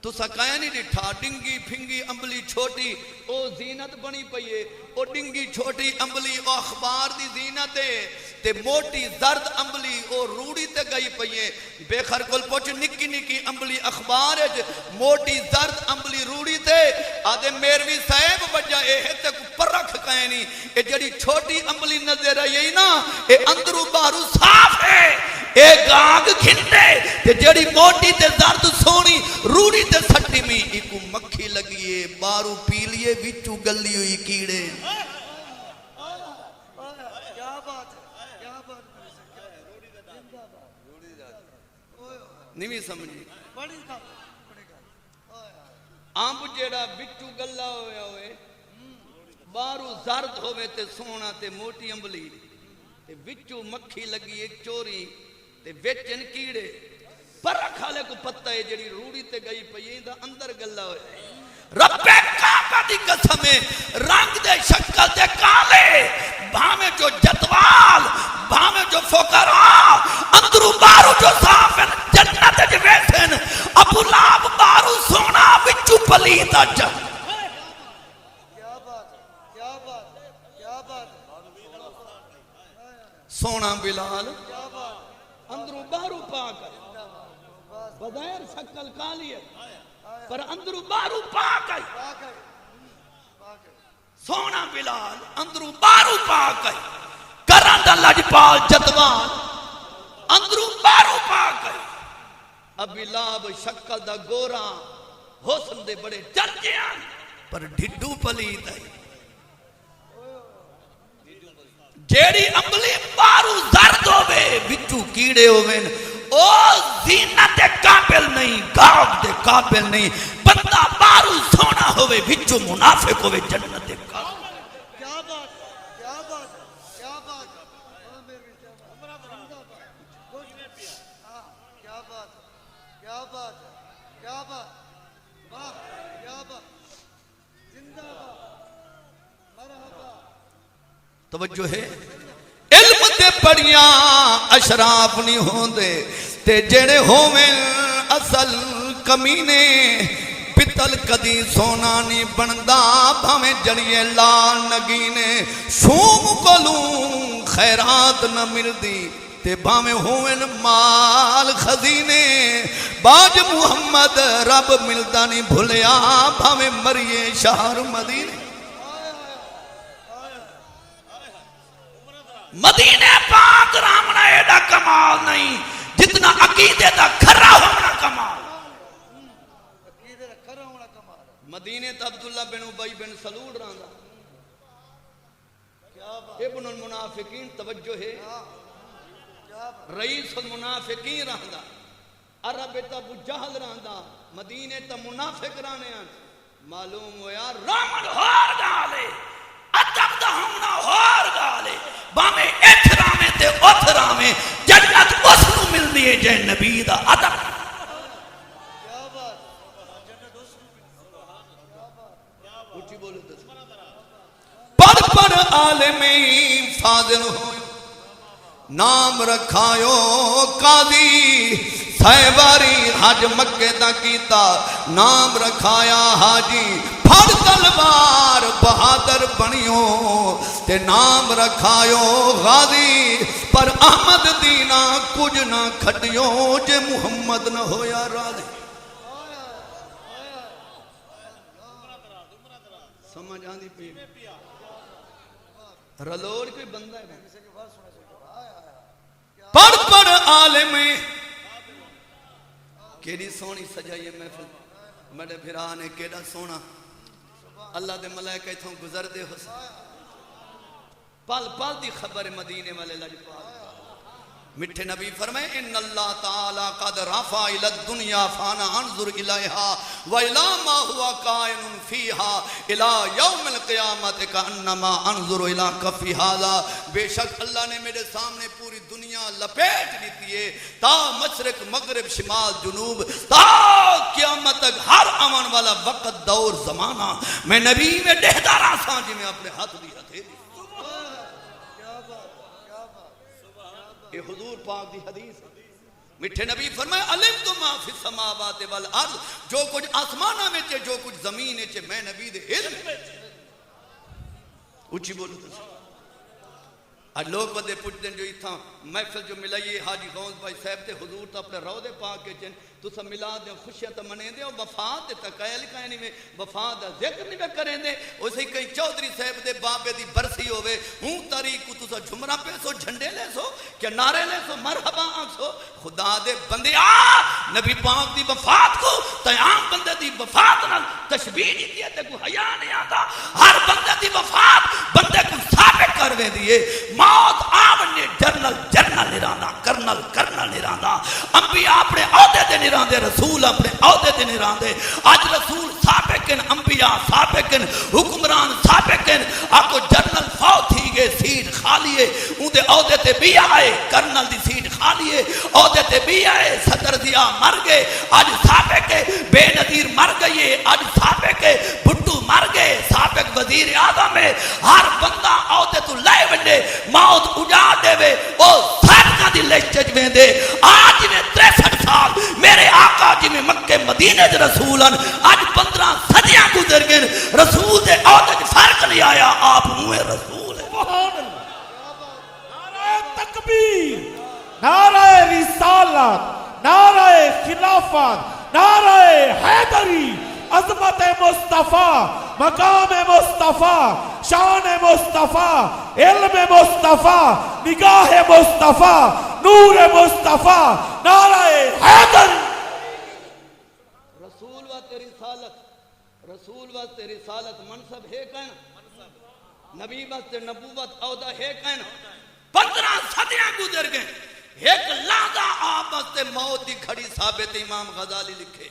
تو سکایا نہیں ڈٹھا، ڈنگی پھنگی امبلی چھوٹی او زینت بنی پئیے، او ڈنگی چھوٹی امبلی او اخبار دی زینت ہے، تے موٹی زرد امبلی او روڑی تے گئی پئیے، بے خرکل پوچھ نکی نکی امبلی اخبار ہے، موٹی زرد امبلی روڑی تے آدھے میروی صاحب بجا اے تے کو پرکھ کہیں نہیں، اے جڑی چھوٹی امبلی نظر آئی نا اے اندرو بارو صاف ہے، اے گاگ گھنٹے تے جڑی موٹی تے زرد سونی روڑی تے سٹی میں ایکو مکھی لگیے، بارو پی لیے وچو گلی ہوئی کیڑے۔ نہیں سمجھی آمب جیڑا وچو گلا ہویا ہوئے، بارو زرد ہوئے تے سونا تے موٹی امبلی تے وچو مکھی لگی ایک چوری تے وچن کیڑے، پر رکھالے کو پتہ ہے جڑی روڑی تے گئی پئی دا اندر گلا ہوئے۔ رب کعبہ دی قسمیں رنگ دے شکل دے کالے، بھامے جو جتوال، بھامے جو فقراء، اندرو بارو جو صافن جنت جو ویسن، ابو لاب بارو سونا وچو پلیتا جا۔ سونا بلال اندرو بارو پاک ہے، بظاہر شکل کالی ہے پر اندرو بارو پاک ہے، سونا بلال اندرو بارو پاک ہے، کران دا لجپال جتوان اندرو بارو پاک ہے، ابی لاب شکل دا گورا حسن دے بڑے درجیاں پر ڈھڈو پلیت ہے، جیڑی امبلی بارو زرد ہوئے وچو کیڑے ہوئے، او زینت دے قابل نہیں، گاؤں دے قابل نہیں، بندہ بارو سونا ہوئے وچو منافق ہوئے جنت دے قابل۔ کیا بات ہے، کیا بات ہے، کیا بات ہے، کیا بات ہے، کیا بات ہے، کیا بات، واہ کیا بات، زندہ بات، مرحبا۔ توجہ ہے، علم تے پڑھیاں اشراف نہیں ہوندے تے جڑے ہوویں اصل کمینے، پتل کدی سونا نہیں بندا بھاویں جڑیے لال نگینے، شوم کولوں خیرات نہ ملدی تے بھاویں ہوویں مال خزینے، باج محمد رب ملدا نہیں بھلیا بھاویں مریے شہر مدینے۔ مدینہ پاک رامنا ایڈا کمال نہیں جتنا عقیدے دا کھرا ہونا کمال۔ مدینہ تا عبداللہ بن ابی بن سلول رہندا، ابن المنافقین، توجہ ہے، رئیس المنافقین رہندا، عرب تا ابو جہل رہندا، مدینہ تا منافق رہنے ہیں، معلوم ہو یار رامن ہار گالے، ادب دا ہمنا ہار گالے، بامے احترامے تے اترامے جنت اس نو مل دیئے جے نبی دا ادب۔ پڑھ پڑھ عالم فاضل ہو نام رکھایو قاضی سیواری حج مکے دا کیتا نام رکھایا حاجی پھڑ تلوار بہادر بنیو تے نام رکھایو غازی پر احمد دینا کچھ نہ کھٹیو جے محمد نہ ہویا راضی سمجھ آندی پی رلوڑ کوئی بندہ ہے پڑھ عالم کیڑی سونی سجائی محفل میرے بھرا نے کیڑا سونا اللہ دے ملائکہ اتھوں گزر دے ہو پال پال دی خبر مدینے والے لجپال مٹھے نبی فرمائے ان اللہ تعالی قد رفع الى الدنیا فانا انظر الیہا وَإِلَى مَا هُوَ قَائِنٌ فِيهَا إِلَى يَوْمِ الْقِيَامَةِ كَأَنَّمَا انظر الى کفی هذا بے شک اللہ نے میرے سامنے پوری دنیا لپیٹ لیتی ہے تا مشرق مغرب شمال جنوب تا قیامت تک ہر امن والا وقت دور زمانہ میں نبی میں ڈہدار آسان جی میں اپنے ہاتھ دی ہتھے دی یہ حضور پاک دی حدیث مٹھے نبی فرمائے علمت ما فی السماوات والارض جو کچھ آسمانہ میں چھے جو کچھ زمین چھے میں نبی دے علم اچھی بولو تو آج لوگ بدے پوچھ دیں جو اتھا محفل جو ملائی حاجی غوث بھائی صاحب تے حضور تا اپنے رو دے پاک کے چن تو سب ملا دیں خوشیت منے دیں اور وفات دے تقایل کہنی میں وفات دا ذکر نہیں میں کریں دیں اسے کہیں چودری صاحب دے بابے دی برسی ہوئے ہوں تاریخ کو تو سا جھمرہ پہ سو جھنڈے لے سو کیا نعرے لے سو مرحبا آنکھ سو خدا دے بندے نبی پاک دی وفات کو تیام بندے دی وفات نہ تشبیح نہیں دیا تے کو حیاء نہیں آتا ہر بندے دی وفات بندے کو ثابت کر دے دیئے موت آمنے جرنل نراندہ کرنل نراندہ انبیاء اپنے عہدے دے نراندے رسول اپنے عہدے دے نراندے آج رسول سابقن انبیاء سابقن حکمران سابقن آکو جرنل فوت ہی گئے سیٹ خالی ہے ان دے عہدے تے بھی آئے کرنل دی سیٹ خالی ہے عہدے تے بھی آئے صدر دیا مر گئے آج سابق بے نظیر مر گئی آج سابق بھٹو مر گئے سابق وزیر اعظم ہے ہر بندہ عہدے تو لائے ونڈے موت اجا دے وے او سابقہ دی لشچج میں دے آج میں 63 سال میرے آقا جی میں مکہ مدینہ دے رسولن آج 15 صدیاں گزر گئے رسول دے عہدے فرق نہیں آیا آپ ہوئے رسول ہے نعرہ تکبیر نعرہ رسالت نعرہ خلافت نعرہ حیدری عظمت مصطفیٰ مقام مصطفیٰ شان مصطفیٰ علم مصطفیٰ نگاہ مصطفیٰ نور مصطفیٰ نعرہ حیدری رسول و تیری رسالت منصب ہے کہنا نبی وقت نبوت عہدہ ہے کہنا 15 صدیاں گزر گئے ایک لحظہ آپس موت دی کھڑی ثابت امام غزالی لکھے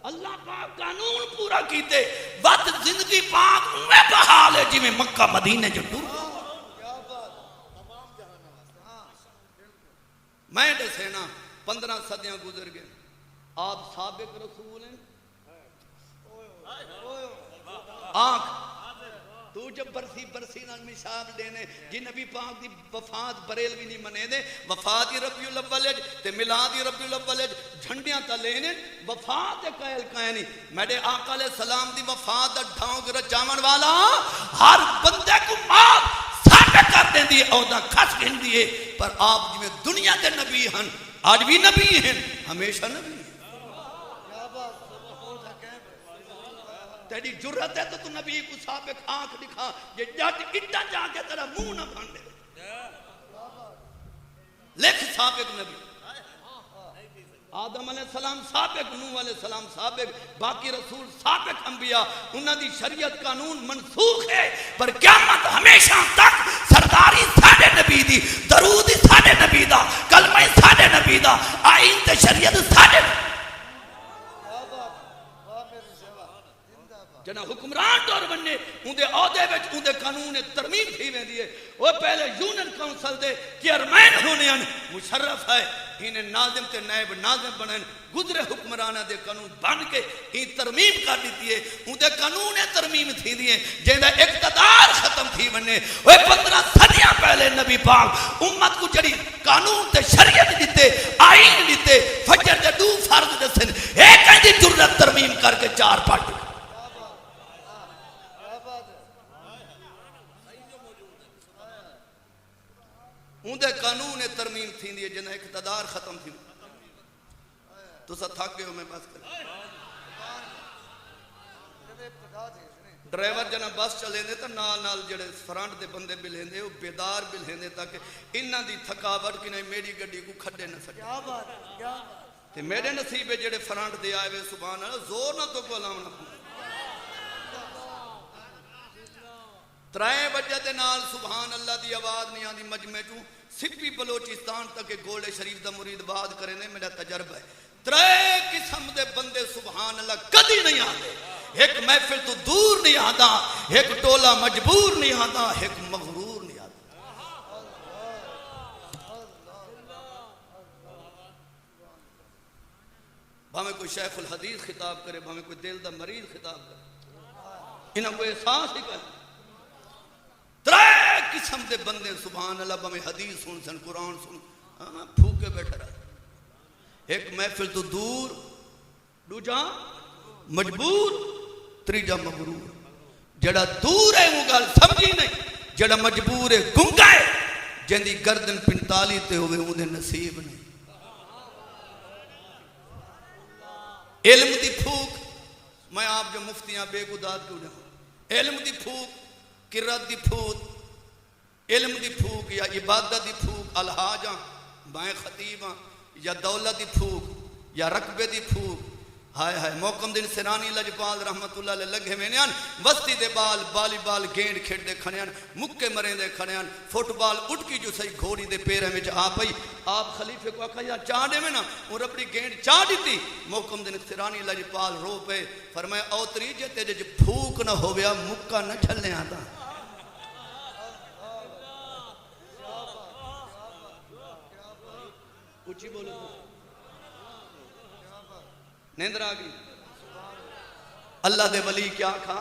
اللہ پاک قانون پورا کیتے وقت زندگی پاک میں بحال ہے جی میں مکہ مدینہ جو ٹور میں دے سینا 15 صدیاں گزر گئے آپ سابق رسول ہیں آنکھ تو جب برسی نال مشاب دینے جی نبی پاک دی وفات بریلوی نہیں منے دے وفات ربیع الاول تے میلاد ربیع الاول جھنڈیاں تا لینے وفات قائل کہنی میرے آقا علیہ السلام دی وفات دا ڈھونگ رچاون والا ہر بندے کو موت ثابت کر دیں دی عہدہ کھس گھن دیئے پر آپ جی میں دنیا دے نبی ہیں آج بھی نبی ہیں ہمیشہ نبی ہیں تیری جرت ہے تو تو نبی کو سابق آنکھ دکھا یہ جٹ اٹا جا کے تیرا منہ نہ بھانڈے لکھ سابق نبی آدم علیہ السلام سابق نوح علیہ السلام سابق باقی رسول سابق انبیاء انہاں دی شریعت قانون منسوخ ہے پر قیامت ہمیشہ تک سرداری ساڑھے نبی دی درود ساڑھے نبی دا کلمہ ساڑھے نبی دا آئین تے شریعت ساڑھے جنا حکمران طور بننے اندے عہدے وچ اندے قانون ترمیم تھی ویندی ہے وہ پہلے یونین کونسل دے چیئرمین ہونے ان مشرف ہے انہیں ناظم تے نائب ناظم بنن گزرے حکمرانہ دے قانون بن کے ان ترمیم کر دیتی ہے اندے قانون ترمیم تھی دیئے جہاں اقتدار ختم تھی بننے وہ 15 صدیاں پہلے نبی پاک امت کو جڑی قانون تے شریعت دیتے آئین دیتے فجر دے دو فرض دے سن ایک دی جرت ترمیم کر کے 4 پاٹ اندے قانون ترمیم تھی دیئے جنہیں اقتدار ختم تھی تو سا تھک گئے ہو میں بس کر ڈرائیور جنہیں بس چلے دے تو نال جڑے فرانٹ دے بندے بلیں دے وہ بیدار بلیں دے تاکہ انہاں دی تھکاوٹ کی نہیں میری گڈی کو کھڑے نہ سکے تے میرے نصیبے جڑے فرانٹ دے آئے وے سبحان اللہ زور نہ تو کو علامنا پھول 3 بجے دے نال سبحان اللہ دی آواز نہیں آندی مجمع چوں سپی بلوچستان تک گولڈ شریف دا مرید باد کرنے میرا تجربہ ہے 3 قسم دے بندے سبحان اللہ کدی نہیں آتے ایک محفل تو دور نہیں آتا ایک ٹولا مجبور نہیں آتا ایک مغرور نہیں آتا بھامیں کوئی شیخ الحدیث خطاب کرے بھامیں کوئی دل دا مریض خطاب کرے انہاں کوئی احساس ہی کرے 3 قسم دے بندے سبحان اللہ بھامیں حدیث سن سن قرآن سن پھوکے بیٹھا رہا ایک محفل تو دور دوجا مجبور تریجا مغرور جڑا دور ہے وہ گل سمجھی نہیں جڑا مجبور ہے گنگا ہے جن دی گردن 45 تے ہوئے انہیں نصیب نہیں علم دی پھوک میں آپ جو مفتیاں بے گداد کیوں جاؤں علم دی پھوک قرات دی پھوک علم دی پھوک یا عبادت دی پھوک الحاجاں بائیں خطیباں یا دولت دی پھوک یا رقبے دی پھوک ہائے ہائے موقم دن سرانی لجپال رحمت اللہ علیہ لگے میں نیان وستی دے بال بالی بال گینڈ کھیڑ دے کھنیان مکے مریں دے کھنیان فٹ بال اٹھ کی جو سہی گھوڑی دے پیرے میں جا پئی آپ خلیفے کو آکھا یا چاڑے میں نا اور اپنی گینڈ چاڑی تھی موقم دن سرانی لجپال رو پہ فرمائے اوتری جے تیجے جو پھوک نہ ہو گیا مکہ نہ چھلنے آتا اچھی بولو نیندر آگئی اللہ دے ولی کیا کھا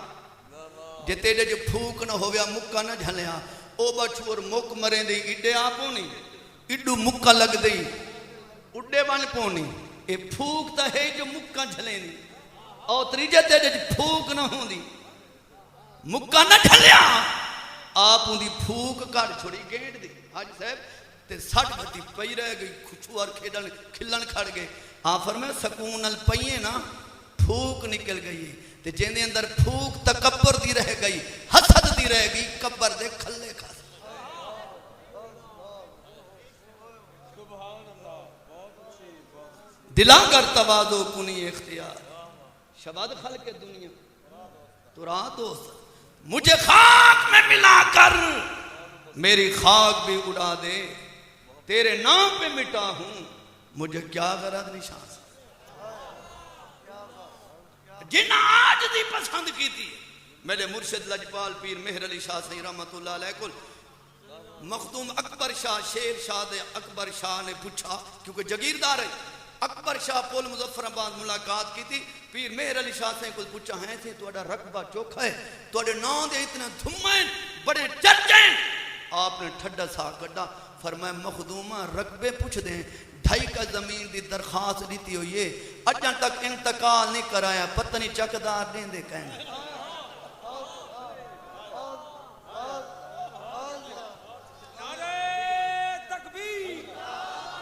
جے تیرے جو پھوک نہ ہویا مکہ نہ جھلیا او بچور مک مریں دی اڈے آپوں نہیں اڈو مکہ لگ دی اڈے بان پونی اے پھوک تا ہے جو مکہ جھلیں دی او تریجے تیرے جو پھوک نہ ہوں دی مکہ نہ جھلیا آپ ان دی پھوک کار چھوڑی گینڈ دی حاج صاحب تے 60 گھٹی پئی رہ گئی کھچو اور کھلن کھڑ گئے آپ فرمائے سکون الپئیے نا پھوک نکل گئی تے جن دے اندر پھوک تکبر دی رہ گئی حسد دی رہ گئی کبر دے کھلے کھا دلاں کر توازو کنی اختیار شباد خلق دنیا تو راہ دوست مجھے خاک میں ملا کر میری خاک بھی اڑا دے تیرے نام پہ مٹا ہوں مجھے کیا غرض نشان جن آج دی پسند کی تھی میرے مرشد لجپال پیر مہر علی شاہ صحیح رحمت اللہ علیہ کل مخدوم اکبر شاہ شیر شاہ دے اکبر شاہ نے پوچھا کیونکہ جگیردار ہے اکبر شاہ پول مظفر آباد ملاقات کی تھی پیر مہر علی شاہ سے کچھ پوچھا ہے تھے توڑا رقبہ چوکھا ہے توڑے نام دے اتنا دھمائیں بڑے چرچیں آپ نے ٹھڈا سا کڑا فرمائے مخدومہ رقبے پوچھ دیں 2.5 کا زمین دی درخواست دیتی ہو یہ اجاں تک انتقال نہیں کرایا پتہ نہیں چکدار دیں دے کہیں نعرہ تکبیر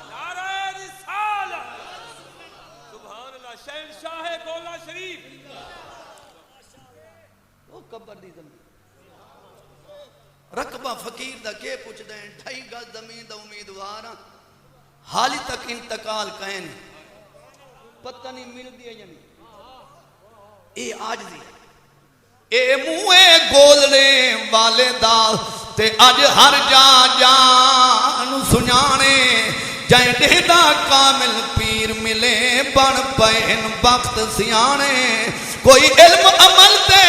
نعرہ رسالت سبحان اللہ شہنشاہ گولہ شریف وہ قبر دی زمین رقبہ فقیر دا کے پوچھ دیں 2.5 گز زمین دا امیدوارا حالی تک انتقال کہیں پتہ نہیں مل دیا یا نہیں اے آج دی اے موے گولنے والے دا تے آج ہر جان سنانے جائیں ڈیدا کامل پیر ملے بن پہن بخت سیانے کوئی علم عمل تے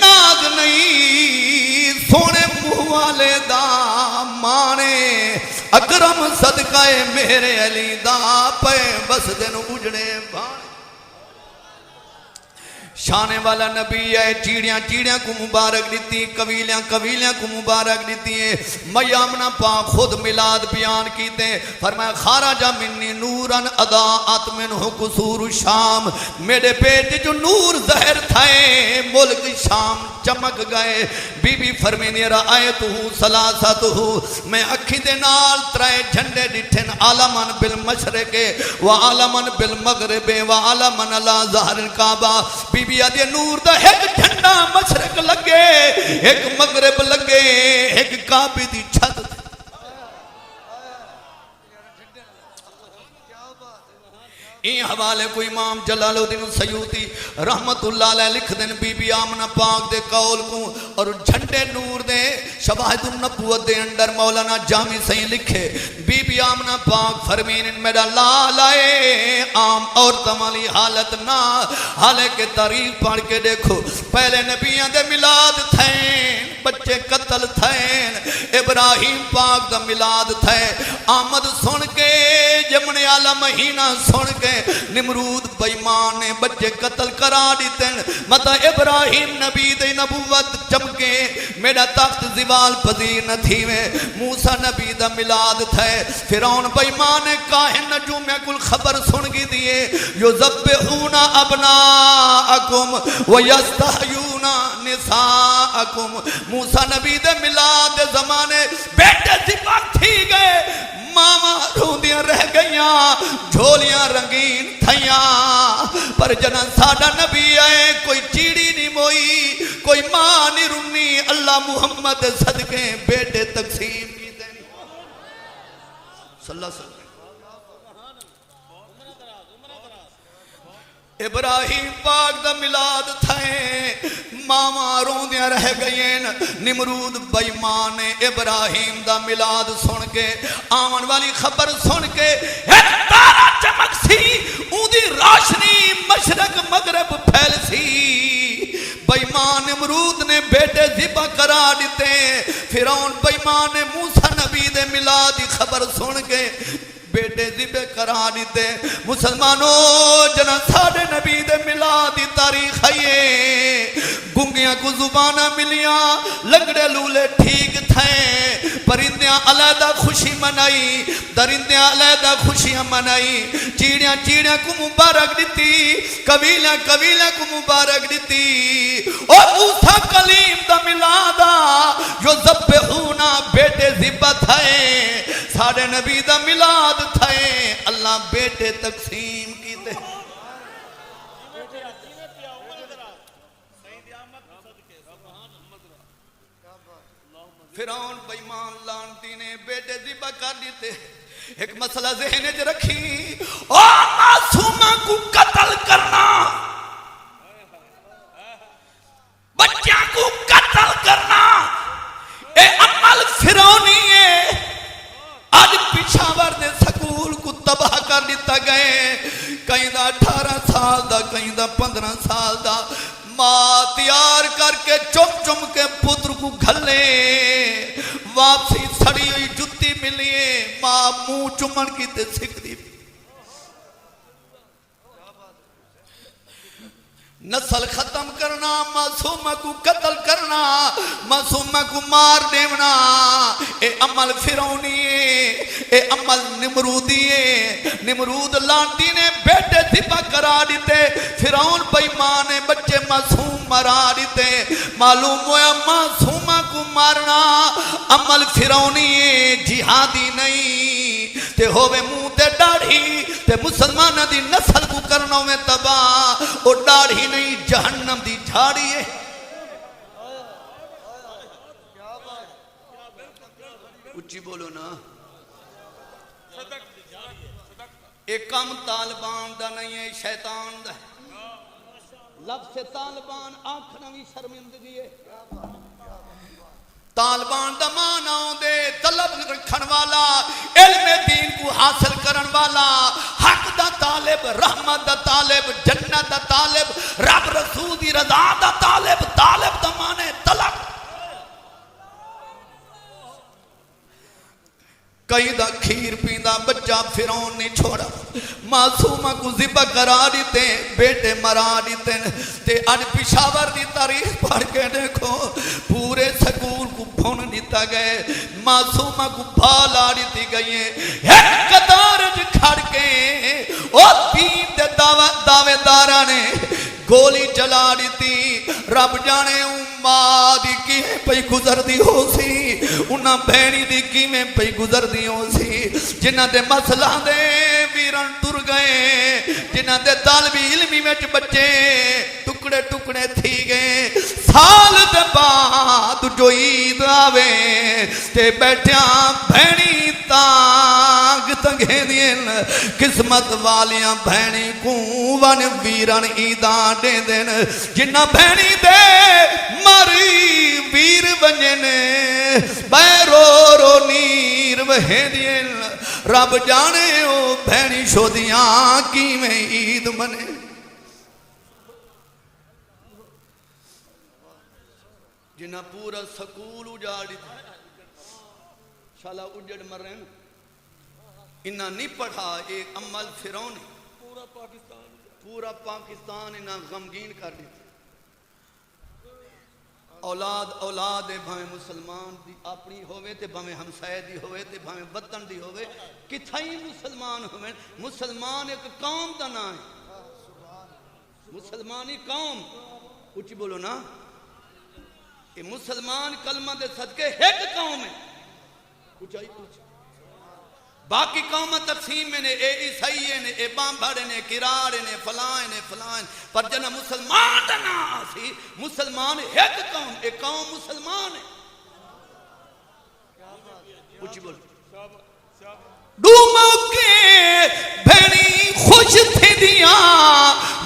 ناز نہیں سونے منہ والے دا مانے اکرم صدقہ میرے علی دا پہ بس دن اجڑے بانے شانے والا نبی ہے چیڑیاں چیڑیاں کو مبارک دیتی قبیلیاں قبیلیاں کو مبارک دیتی ہیں میامنہ پاک خود میلاد بیان کیتے فرمایا خارجہ منی نورن اضاءت منہ قصور الشام میرے پیٹ جو نور ظاہر تھے ملک شام چمک گئے بی بی فرمینی رآیتہ سلاساتہ میں اکھی دے نال ترائے جھنڈے ڈٹھن عالمن بالمشرق وعالمن بالمغرب وعالمن اللہ ظہر الکعبہ بی بی آدھے نور دا ایک جھنڈا مشرق لگے ایک مغرب لگے ایک کعبے دی چھت این حوالے کو امام جلال الدین سیوطی رحمت اللہ علیہ لکھ دیں بی بی آمنہ پاک دے قول کو اور جھنڈے نور دے شواہد النبوت دے اندر مولانا جامی صحیح لکھے بی بی آمنہ پاک فرمین ان میرا لالائے عام اور تمالی حالت نہ حالے کے تاریخ پڑھ کے دیکھو پہلے نبیاں دے ملاد تھین بچے قتل تھین ابراہیم پاک دا ملاد تھے آمد سن کے جمنے آلہ مہینہ سن کے نمرود بیمان نے بچے قتل کرا دیتے مطا ابراہیم نبی دے نبوت چمکے میرا تخت زوال پذیر نہ تھی میں موسیٰ نبی دا ملاد تھے فرعون بیمان کاہن نجوم میں کل خبر سن گی دیئے یذبحون ابناءکم ویستحیون نساءکم موسیٰ نبی دے ملاد دے زمانے بیٹے ذبح تھی گئے ماما روندیاں رہ گئیاں جھولیاں رنگین تھیاں پر جنن ساڑا نبی آئے کوئی چیڑی نہیں موئی کوئی ماں نہیں رونی اللہ محمد صدقے بیٹے تقسیم کی دینی صلی اللہ علیہ وسلم ابراہیم پاک دا ملاد تھے ماما روندیاں رہ گئین نمرود بیمان ابراہیم دا ملاد سن کے آمن والی خبر سن کے ایک تارا چمک سی اون دی روشنی مشرق مغرب پھیل سی بیمان نمرود نے بیٹے ذبح کرا دیتے فرعون بیمان موسیٰ نبی دے ملاد دی خبر سن کے بیٹے ذبح کرا دیتے مسلمانوں جنا ساڑھے نبی دے ملاد دی تاریخ ہے گنگیاں کو زبانہ ملیاں لگڑے لولے ٹھیک تھے پرندیاں علیحدہ خوشی منائی درندیاں علیحدہ خوشیاں منائی چیڑیاں چیڑیاں کو مبارک دیتی قبیلیاں قبیلیاں کو مبارک دیتی اور موسیٰ کلیم دا ملادا جو ذبحونا بیٹے ذبح تھے ساڑھے نبی دا ملاد تھے اللہ بیٹے تقسیم کیتے فرعون بیمان لانتی نے بیٹے ذبح کر دیتے ایک مسئلہ ذہن وچ رکھی اور معصومہ کو قتل کرنا بچیاں کو قتل کرنا اے عمل فرعونی ہے آج پشاور دے سکول کو تباہ کر دیتا گئے کہیں دا 18 سال دا کہیں دا 15 سال دا ماں تیار کر کے چم چم کے پتر کو گھلے واپسی سڑی ہوئی جتی ملیے ماں منہ چمن کی تے سکھ دی نسل ختم کرنا معصومہ کو قتل کرنا معصومہ کو مار دیونا اے عمل فرعونی ہے اے عمل نمرودی ہے نمرود لانتی نے بیٹے ذبح کرا دیتے فرعون بیمان بچے معصوم مرا دیتے معلوم ہوا معصومہ کو مارنا عمل فرعونی ہے جہادی نہیں تے ہوئے منہ تے ڈاڑھی تے مسلمان دی نسل کو کرنوں میں تباہ اور ڈاڑھی نہیں جہنم دی جھاڑی ہے اچھی بولو نا ایک کام طالبان دا نہیں ہے شیطان دا لفظ طالبان آنکھنا بھی شرمندگی ہے طالبان دا مان آؤں دے طلب رکھن والا علم دین کو حاصل کرن والا حق دا طالب رحمت دا طالب جنت دا طالب رب رسول دی رضا دا طالب طالب دا مانے طلب کئی دا کھیر پیندہ بچہ فرعون نے چھوڑا معصومہ کو ذبح کرا دیتے بیٹے مرا دیتے تے اج پشاور دی تاریخ پڑھ کے دیکھو پورے سکول کو بھون دیتا گئے معصومہ کو بھالا دیتی گئی ایک قطار کھڑ کے اور تین دے دعوے دارہ نے گولی چلا دیتی رب جانے ماں دی کی پئی گزر دی ہو سی انہاں بہنی دی کی میں پئی گزر دی ہو سی جنہ دے مسئلہ دے ویران ٹر گئے جنہ دے طالبی علمی میں بچے ٹکڑے ٹکڑے تھی گئے سال دے بعد جو عید آوے تے بیٹھیاں بہنی تانگ تنگے دین قسمت والیاں بہنی کو ون ویران عیدان دے دین جنہ بہنی دے مری ویر بنجنے بے رو رو نیر بہن دین رب جانے او بہنی شودیاں کی میں عید بنے جنہ پورا سکول اجاڑی تھا شالا اجڑ مر رہے ہیں انہاں نہیں پڑھا ایک عمل فرعون پورا پاکستان انہاں غمگین کر دیتے اولاد بھاویں مسلمان دی اپنی ہوئے تے بھاویں ہمسائے دی ہوئے تے بھاویں وطن دی ہوئے کتھائی مسلمان ہوئے مسلمان ایک قوم دا نام ہے مسلمانی قوم اچھی بولو نا یہ مسلمان کلمہ دے صدقے ایک قوم ہے اچھائی پوچھ باقی قوم تقسیم میں نے اے عیسائی نے اے بامبھڑے نے کرار نے فلان پر جنہ مسلمان دنا سی مسلمان ایک قوم ایک قوم مسلمان ہے کچھ بول دو موقع بھینی خوش تھی دیا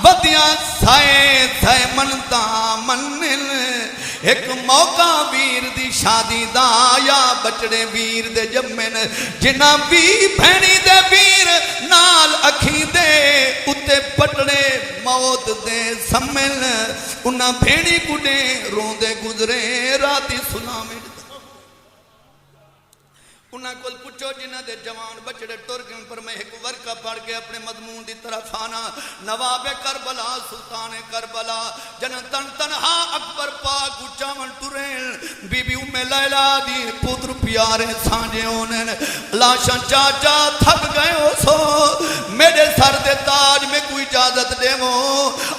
ودیاں سائے منتا منن ایک موقع ویر دی شادی دا یا بچڑے ویر دے جمن جنہ بھی بھینی دے ویر نال اکھی دے اتے پٹڑے موت دے سمن انہاں بھینی گڈے روندے گزرے راتی سلامے انہاں کل پچھو جنہ دے جوان بچڑے ٹر گئے پر میں ایک ورقہ پڑھ کے اپنے مضمون دی طرف آنا نواب کربلا سلطان کربلا جنہ تنہا اکبر پاک اچاون ٹرین بی بی ام لیلہ دی پتر پیارے سانجے انہیں لاشاں چاچا تھک گئے ہو سو میرے سر دے تاج میں کوئی اجازت دے وہ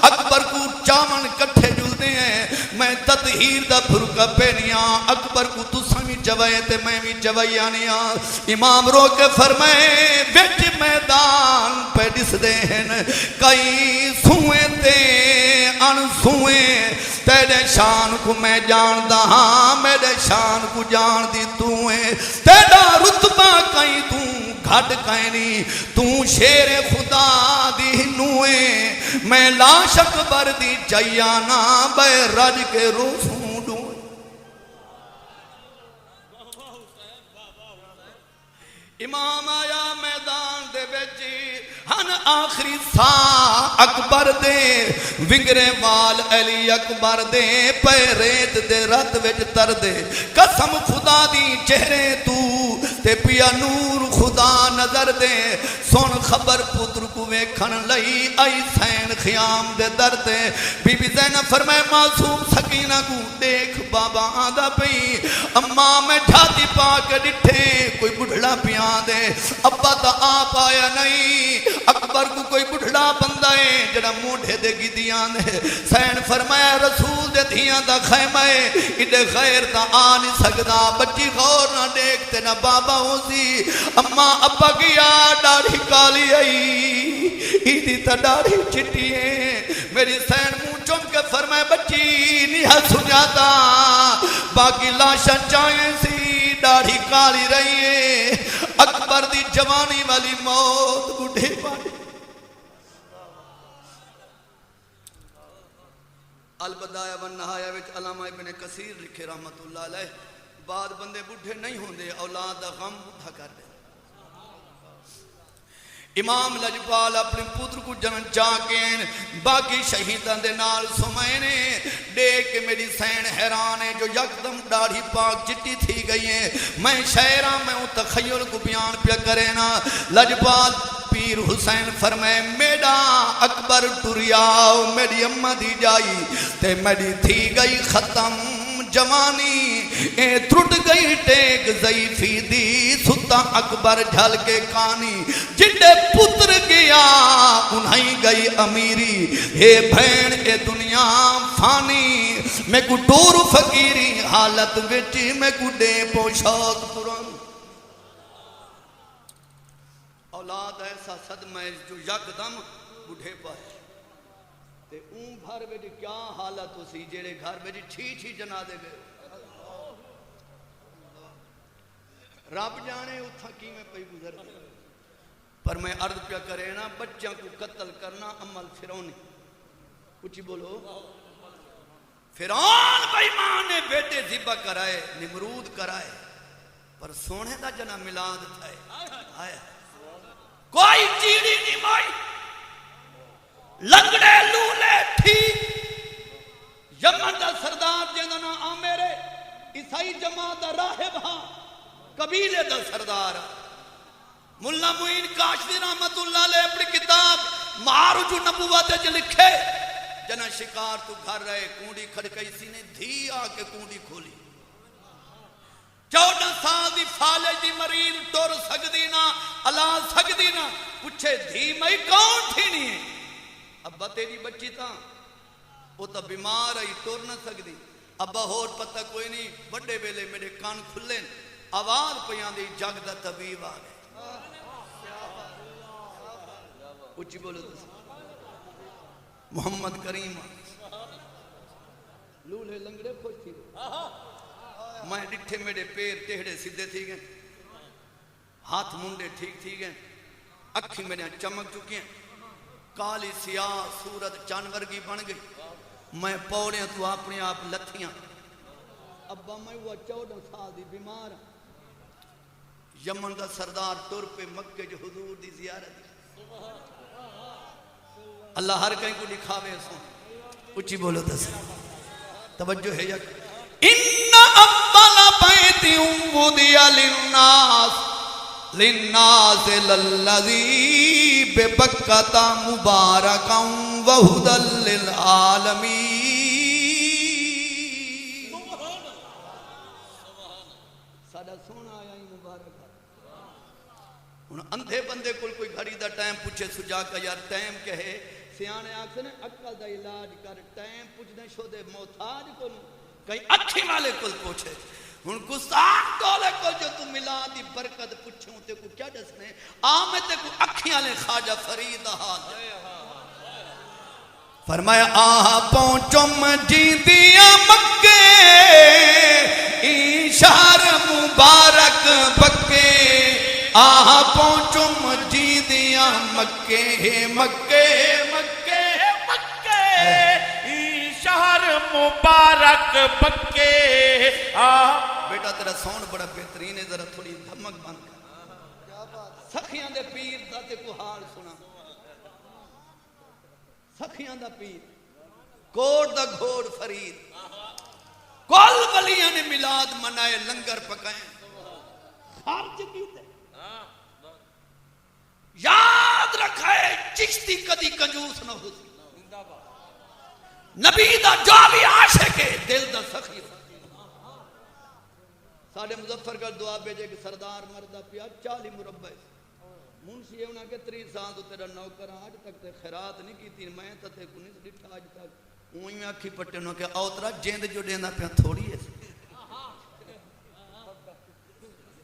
اکبر کو چاون کٹھے جلدے ہیں میں تطہیر دا پھرکا پینیاں اکبر کو تو سمی چوائے تے میں بھی چوائیانیاں امام رو کے فرمائے ویچ میدان پہ ڈس دین کئی سوئے تے ان سوئے تیرے شان کو میں جان دا ہاں میرے شان کو جان دی توئے تیرا رتبہ کئی تو گھٹ کہیں نہیں تو شیر خدا دی نوئے میں لاش اکبر دی چیانا بے رج کے روسوں امام آیا میدان دے بیچی ہن آخری سا اکبر دے ونگرے وال علی اکبر دے پیریت دے رت وچ تر دے قسم خدا دی چہرے تو تے پیا نور خدا نظر دے سن خبر پتر کو ویکھن لئی آئی سین خیام دے در دے بی بی زینب فرمائے معصوم سکینہ کو دیکھ بابا آدھا پئی اماں میں ڈھاتی پا کے ڈٹھے کوئی بڑھڑا پیاں دے ابا تا آپ آیا نہیں اکبر کو کوئی بڑھڑا بندہ ہے جڑا موڑے دے گی دیاں دے سین فرمایا رسول دے دھیاں دا خیمہ ہے اڈے خیر تا آ نہیں سکدا بچی غور نہ دیکھتے نہ بابا ہوں سی اماں ابا گیا ڈاڑھی کالی آئی ایدی تا ڈاڑھی چٹی ہے میری سین منہ چم کے فرمائے بچی نہیں سنجاتا باقی لاشاں چاہیں سی ڈاڑھی کالی رہی ہے اکبر دی جوانی والی موت بڑھے پاڑی البدایہ والنہایہ وچ علامہ ابن کثیر لکھے رحمت اللہ علیہ بعد بندے بڈھے نہیں ہوندے اولاد دا غم بڈھا کر دے امام لجپال اپنے پتر کو جنم چاکین باقی شہیدان دے نال سمائنے دیکھ کے میری سین حیران ہے جو یکدم داڑھی پاک چٹی تھی گئی ہے میں شاعرہ میں ہوں تخیل کو بیان پیا کرے نا لجپال پیر حسین فرمائے میڈا اکبر ٹریاؤ میری اممہ دی جائی تے میری تھی گئی ختم جوانی اے ترٹ گئی ٹیک ضعیفی دی ستا اکبر جھل کے کانی جڑے پتر گیا انہیں گئی امیری اے بھین اے دنیا فانی میں کو ڈور فقیری حالت وچی میں کو دے پوشاک پران اولاد ایسا صدمہ ہے جو یکدم بڑھے پائے تے اون گھر میں کیا حالت ہو سی جیڑے گھر میں چھی جنازے گئے رب جانے اتھا کی میں پئی گزر گئے پر میں عرض پیا کرے نا بچوں کو قتل کرنا عمل فرعونی کچھ بولو فرعون بےمان نے بیٹے ذبح کرائے نمرود کرائے پر سونے دا جنا میلاد تھا آیا کوئی چیڑی نہیں مائی لنگڑے لولے ٹھیک یمن دا سردار جیندہ نا آمیرے عیسائی جماعت دا راہب ہاں قبیلے دا سردار ملا معین کاشفی رحمت اللہ علیہ اپنی کتاب معارج النبوت جو لکھے جنا شکار تو گھر رہے کونڈی کھڑکئی سی نے دھی آکے کونڈی کھولی 14 سال دی فالج دی مریض ٹور سکدی نا اللہ سکدی نا پوچھے دھی میں کون تھی نہیں ہے ابا تیری بچی تھا وہ تو بیمار ہے ٹور نہ سکدی ابا اور پتہ کوئی نہیں بڑے ویلے میرے کان کھلے آواز پیاں دی جگ دا طبیب آ گئے اچھی بولو محمد کریم لولے لنگڑے خوش تھی میں ڈٹھے میرے پیر ٹیڑے سیدھے تھی گئے ہاتھ منڈے ٹھیک تھی گئے اکھی میرے چمک چکی ہیں کالی سیاہ صورت چانور کی بن گئی میں پوڑیاں تو اپنے آپ لتھیاں ابا میں وہ 14 سال دی بیمار یمن دا سردار ٹور پہ مکہ جو حضور دی زیارت اللہ ہر کہیں کو دکھاوے سو اچھی بولو تس توجہ ہے یک ان اول بیت وضع للناس للذی ببکۃ مبارکا وہدی للعالمین ساڈا سونا آیا ہی مبارک ہن اندھے بندے کوئی گھڑی دا ٹائم پوچھے سجا کا یار ٹائم کہے سیانے آکھتے نے عقل دا علاج کر ٹائم پوچھنے شو دے محتاج کو کہیں اکھی والے کل پوچھے ہن گستاخ دولے کو جو تو ملا دی برکت پوچھوں تے کو کیا دسنے آمے تے کو اکھی والے خواجہ فرید حال فرمایا آہا پہنچم جیندیاں مکے ای شہر مبارک بکے آہا پہنچم جیندیاں مکے مکے مکے مکے ای شہر مبارک بکے بیٹا تیرا ساؤنڈ بڑا بہترین ہے ذرا تھوڑی دھمک بند کر سخیاں دے پیر دا تے کو حال سنا سخیاں دا پیر کوڑ دا گھوڑ فرید کل ولیاں نے میلاد منائے لنگر پکائیں خارج کیتے یاد رکھائے چشتی کدی کنجوس نہ ہو نبی دا جو بھی عاشق ہے دل دا سخی ساڑھے مظفر کا دعا بیجے کہ سردار مردہ پیا 40 مربع منشی انہاں کے 30 سال تو تیرا نوکر آج تک تے خیرات نہیں کی تین میں تے کو نہیں ڈٹھا آج تک اوہی میں آکھی پٹے انہوں کہ اوترا جیند جو دینا پیا تھوڑی ہے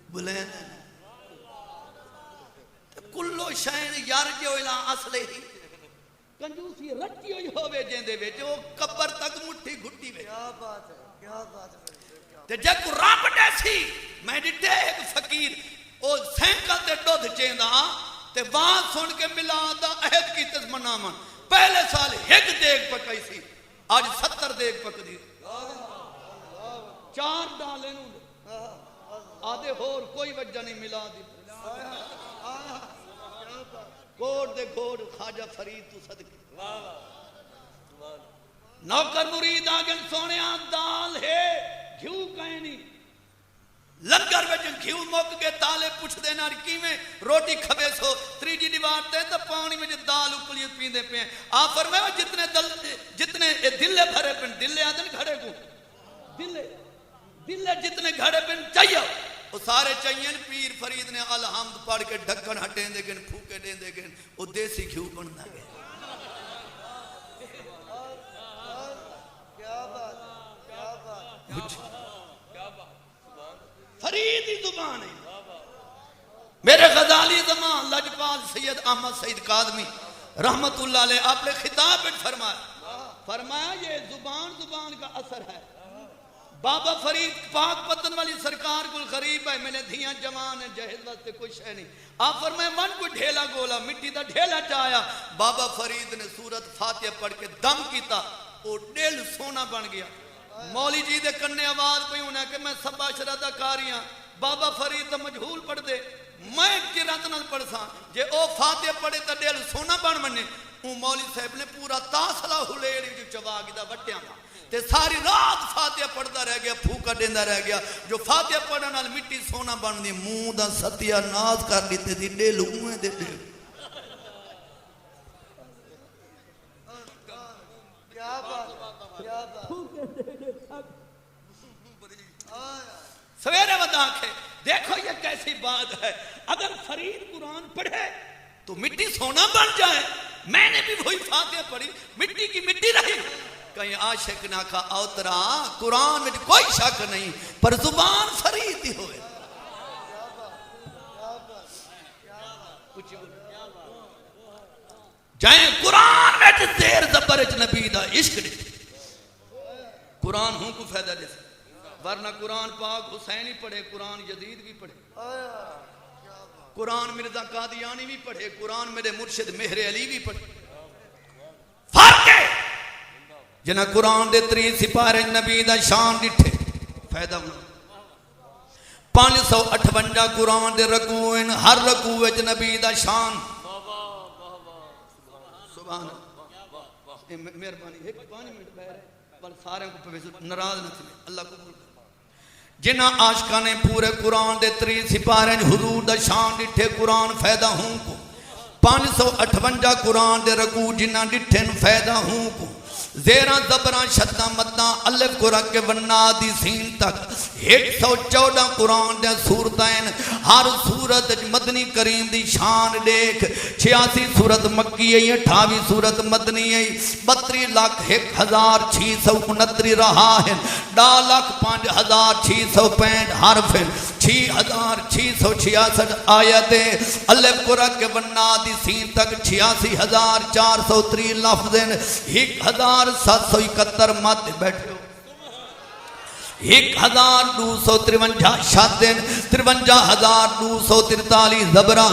بلے کلو شین یار جو الہ اصلے ہی کنجوسی رٹی ہوئی ہوئے جیندے وے جو قبر تک مٹھی گھٹی وے کیا بات ہے کیا بات ہے تے جے کو رب دے سی میں ڈٹے ایک فقیر او سینکل تے دودھ چیندا تے وہاں سن کے میلاد دا عہد کی تسمنامن پہلے سال ایک دیگ پکائی سی آج 70 دیگ پک دی 4 ڈالے نوں آدھے ہور کوئی وجہ نہیں ملا دی کوڑ دے کوڑ خواجہ فرید تو صدقے نوکر مرید آگن سونے دال ہے گھیو کہیں نہیں لنگر میں جن گھیو موک کے تالے پوچھ دینا کی میں روٹی کھبے سو تریجی دیوارتے تو پانی میں جن دال اکلی پیندے پہ ہیں آپ فرمائے جتنے دلے بھرے پہ دلے آدھن گھڑے کو دلے جتنے گھڑے پہ چاہیے وہ سارے چاہیے پیر فرید نے الحمد پڑھ کے ڈھکن ہٹیں دے گئے پھوکے دیں دے گئے وہ دیسی گھیو بننا گئے فریدی زبان ہے میرے غزالی زمان لجپال سید احمد سید قادمی رحمت اللہ علیہ آپ نے خطاب میں فرمایا یہ زبان کا اثر ہے بابا فرید پاک پتن والی سرکار کو غریب ہے میں نے دھیاں جوان ہے جہد واسطے کچھ ہے نہیں آپ فرمائے من کو ڈھیلا گولا مٹی دا ڈھیلا چایا بابا فرید نے سورت فاتحہ پڑھ کے دم کیتا وہ ڈیل سونا بن گیا مولی جی دے کرنے آواز پہ ہونا کہ میں سبا شرادہ کاریاں بابا فرید تا مجھول پڑھ دے میں قرات نال پڑھ ساں جے او فاتحہ پڑھے تا ڈیل سونا بن منے وہ مولی صاحب نے پورا تاثلہ ہلیڑی جو چواگی دا وٹیاں تھا تے ساری رات فاتحہ پڑھدا رہ گیا پھوکا دیندا رہ گیا جو فاتحہ پڑھن نال مٹی سونا بن دی منہ دا ستیا ناز کر دیتے دی ڈیل اوئے دے ڈیل کیا بات سویرے ودا کے دیکھو یہ کیسی بات ہے اگر فرید قرآن پڑھے تو مٹی سونا بن جائے میں نے بھی وہی فاتحہ پڑھی مٹی کی مٹی رہی کہیں عاشق نہ کا اوترا قرآن میں کوئی شک نہیں پر زبان فرید ہی ہوئے جائیں قرآن میں زیر زبرج نبی دا عشق نہیں قرآن ہوں کو فائدہ دے ورنہ قرآن پاک حسین ہی پڑھے قرآن یزید بھی پڑھے قرآن مرزا قادیانی بھی پڑھے قرآن میرے مرشد مہر علی بھی پڑھے فرق ہے جنہ قرآن دے 3 سپارے نبی دا شان ڈٹھے فائدہ ہونا 558 قرآن دے رکوعن ہر رکوع نبی دا شان سبحان مہربانی ایک 5 منٹ بہر ہے پر سارے کو پہ نراض نہ تھے اللہ قبول کر جنہ عاشقہ نے پورے قرآن دے 3 سپارے حضور دا شان ڈٹھے قرآن فائدہ ہوں کو 558 قرآن دے رکوع جنہ ڈٹھے فائدہ ہوں کو زیرہ زبرہ شدہ مدہ الف کو رکھ کے ونادی سین تک 114 قرآن دے سورتین ہر سورت مدنی کریم دی شان دیکھ 86 سورت مکی ہے 28 سورت مدنی ہے 32,01,669 رہا ہے 2,05,665 حرف 6,666 آیتیں الف کو رکھ کے ونادی سین تک 86,403 لفظ 1,771 مات بیٹھے ہو 1,253 شادن 53,243 زبرہ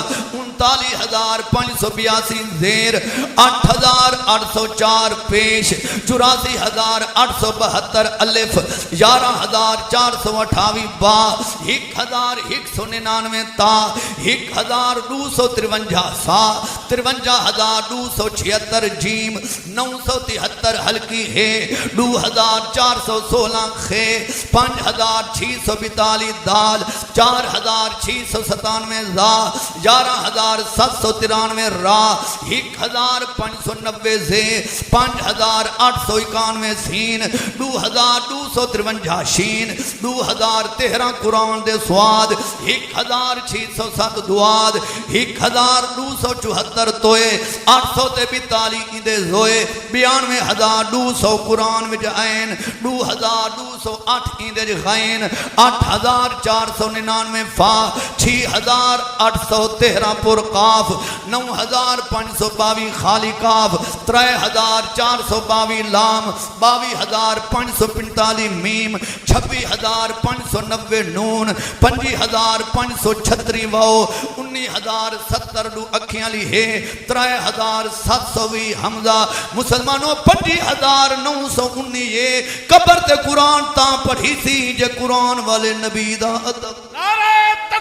39,582 زیر 8,804 پیش 84,872 الف 11,428 با 1,199 تا 1,253 سا 53,276 جیم 973 ہلکی ہے 2,416 خے 5,642 دال 4,697 زا 11,793 را 1,590 زے 5,891 سین 2,253 شین 2,013 قرآن دے سواد 1,607 دواد 1,274 توئے 842 دے زوئے 92,200 قرآن میں جائن 2,208 اندر غین 8,499 فا 6,813 پر قاف 9,522 خالی قاف 3,422 لام 22,545 میم 26,590 نون 25,536 واو 19,070 اکھیاں لی ہے 3,720 حمزہ مسلمانوں 25,919 قبر تے قرآن تاں پڑھی سی جے قرآن والے نبی دا ادب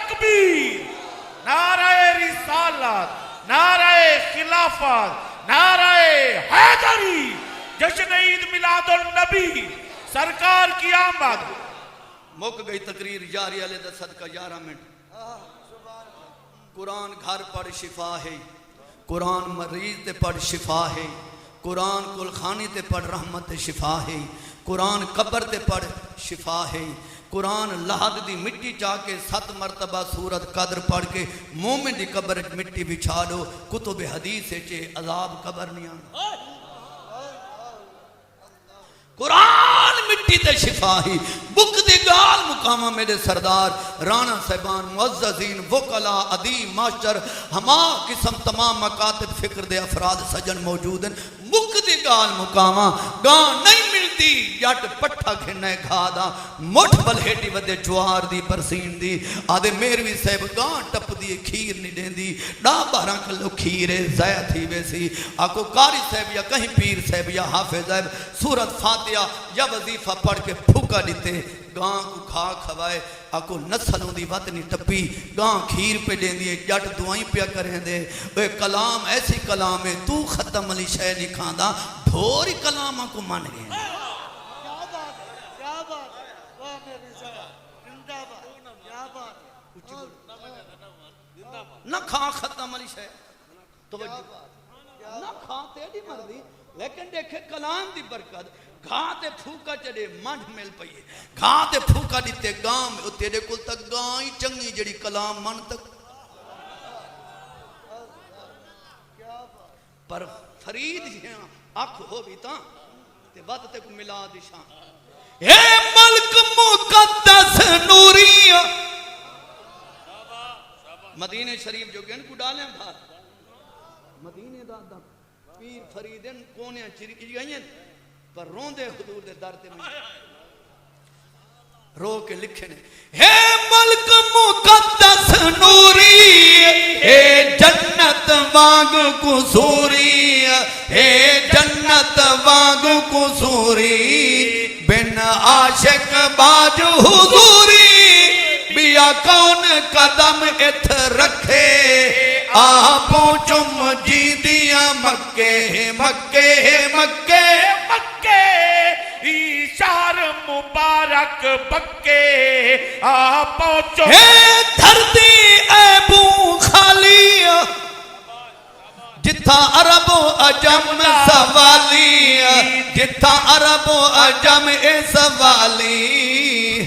تکبیر نعرہ رسالت نعرہ خلافت نعرہ حیدری جشن عید میلاد النبی سرکار کی آمد مک گئی تقریر جاری علیہ دا صدقہ 11 منٹ قرآن گھر پڑھ شفا ہے قرآن مریض تے پڑھ شفا ہے قرآن کلخانی تے پڑھ رحمت شفا ہے قرآن قبر تے پڑھ شفا ہے قرآن لحد دی مٹی چاہ کے 7 مرتبہ سورت قدر پڑھ کے مومن دی قبر مٹی بچھا دو کتب حدیث چے عذاب قبر نہیں آنا قرآن مٹی تے شفا ہی بک دی گال مقامہ میرے سردار رانا صاحبان معززین وکلا ادیب ماسٹر ہما قسم تمام مکاتب فکر دے افراد سجن موجود ہیں بک دی گال مقامہ گاں نہیں ملتی جٹ پٹھا گھنے گھا دا مٹھ بلہیٹی ودے جوار دی پرسین دی آدھے میروی صاحب گاں ٹپ دی کھیر نہیں دین دی 12 کلو کھیرے ضائع تھی ویسی آکو قاری صاحب یا کہیں پیر صاحب یا حافظ صاحب سورت فاتحہ یا وظیفہ پڑھ کے پھوکا دیتے گاں کو کھا کھوائے آکو نسلوں دی وقت نہیں ٹپی گاں کھیر پہ دین دیئے جٹ دعائیں پیا کریں دے اے کلام ایسی کلام ہے تو ختم علی شہ نہیں کھاندہ دھوری کلامہ کو مان گئے نہ کھا ختم علی شہ نہ کھا تیری مرضی لیکن دیکھے کلام دی برکت گھاں تے پھوکا چڑے منڈ مل پئیے گھاں تے پھوکا دیتے گاں میں تیرے کل تک گاں ہی چنگی جڑی کلام من تک پر فرید جہاں آنکھ ہو بھی تاں تے وقت تے کو ملا دشان اے ملک مقدس نوری مدینہ شریف جو گن کو ڈالیں بھار مدینہ دادا پیر فریدن کونے چری گئیں پر روندے حضور دے در تے میں رو کے لکھے نے اے ملک مقدس نوری اے جنت وانگ قصوری اے جنت وانگ قصوری بن عاشق باج حضوری بیا کون قدم ات رکھے آپوں چم جی دیا مکے مکے مکے مکے شہر مبارک بکے آپ پہنچو اے دھرتی اے بو خالی جتھا عرب و عجم سوالی جتھا عرب و عجم سوالی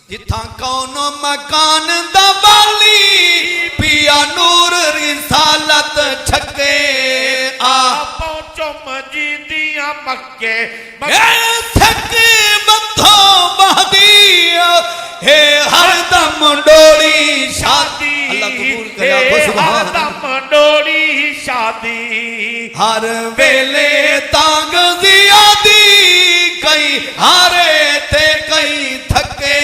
جتھا کون مکان دوالی پیا نور رسالت چھکے آپ پہنچو مجیدیاں مکے اے تھکے بندھو مہدی اے ہر دم ڈوڑی شادی اللہ قبول کرے آپ سبحان ہر دم ڈوڑی شادی ہر ویلے تانگ زیادی کئی ہارے تے کئی تھکے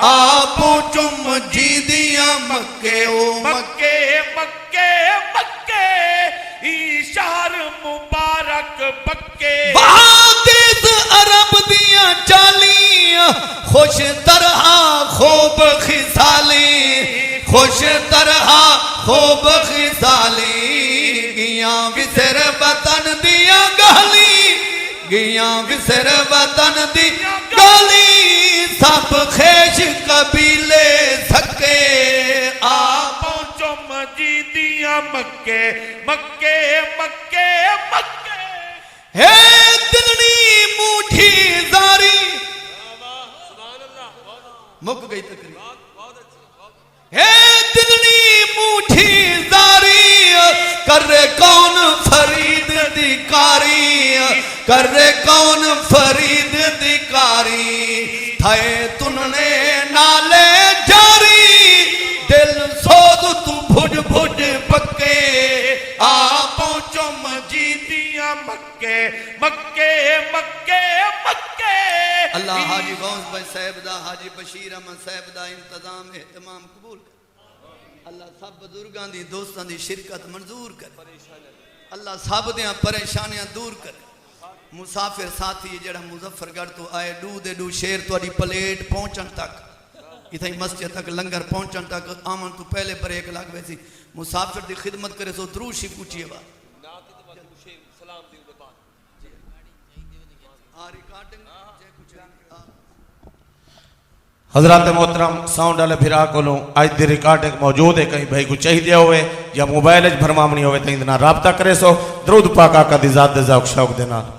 آپوں چم جی دیا مکے او مکے مکے مکے شہر مبارک بکے بہادیز عرب دیا چالی خوش طرح خوب خسالی خوش طرح خوب خسالی گیاں وسر وطن دیا گالی گیاں وسر وطن دی گالی سب خیش قبیلے سکے آپ پہنچو مجیدیاں مکے مکے مکے مکے ہے دلنی موٹھی زاری مک گئی تقریر ہے دلنی موٹھی زاری کر کون فرید دی کاری کر کون فرید دی کاری تھائے تننے نالے جاری دل سود تو بھج بھج پکے آپوں چو مجیدیاں مکے مکے مکے مکے اللہ حاجی غوث بھائی صاحب دا حاجی بشیر احمد صاحب دا انتظام اہتمام قبول کر اللہ سب بزرگان دی دوستان دی شرکت منظور کر اللہ سب دیاں پریشانیاں دور کر مسافر ساتھی جڑا مظفرگڑھ تو آئے دو دے دو شیر تو اڈی پلیٹ پہنچن تک اتھائی مسجد تک لنگر پہنچن تک آمن تو پہلے بریک لگ ویسی مسافر دی خدمت کرے سو درود شریف پوچھئے با حضرات محترم ساؤنڈ والے بھرا کولوں اج دی ریکارڈنگ موجود ہے کہیں بھائی کو چاہیے ہوئے یا موبائل وچ بھرمامنی ہوئے تے رابطہ کرے سو درود پاک آقا دی ذات دے ذوق شوق دے نال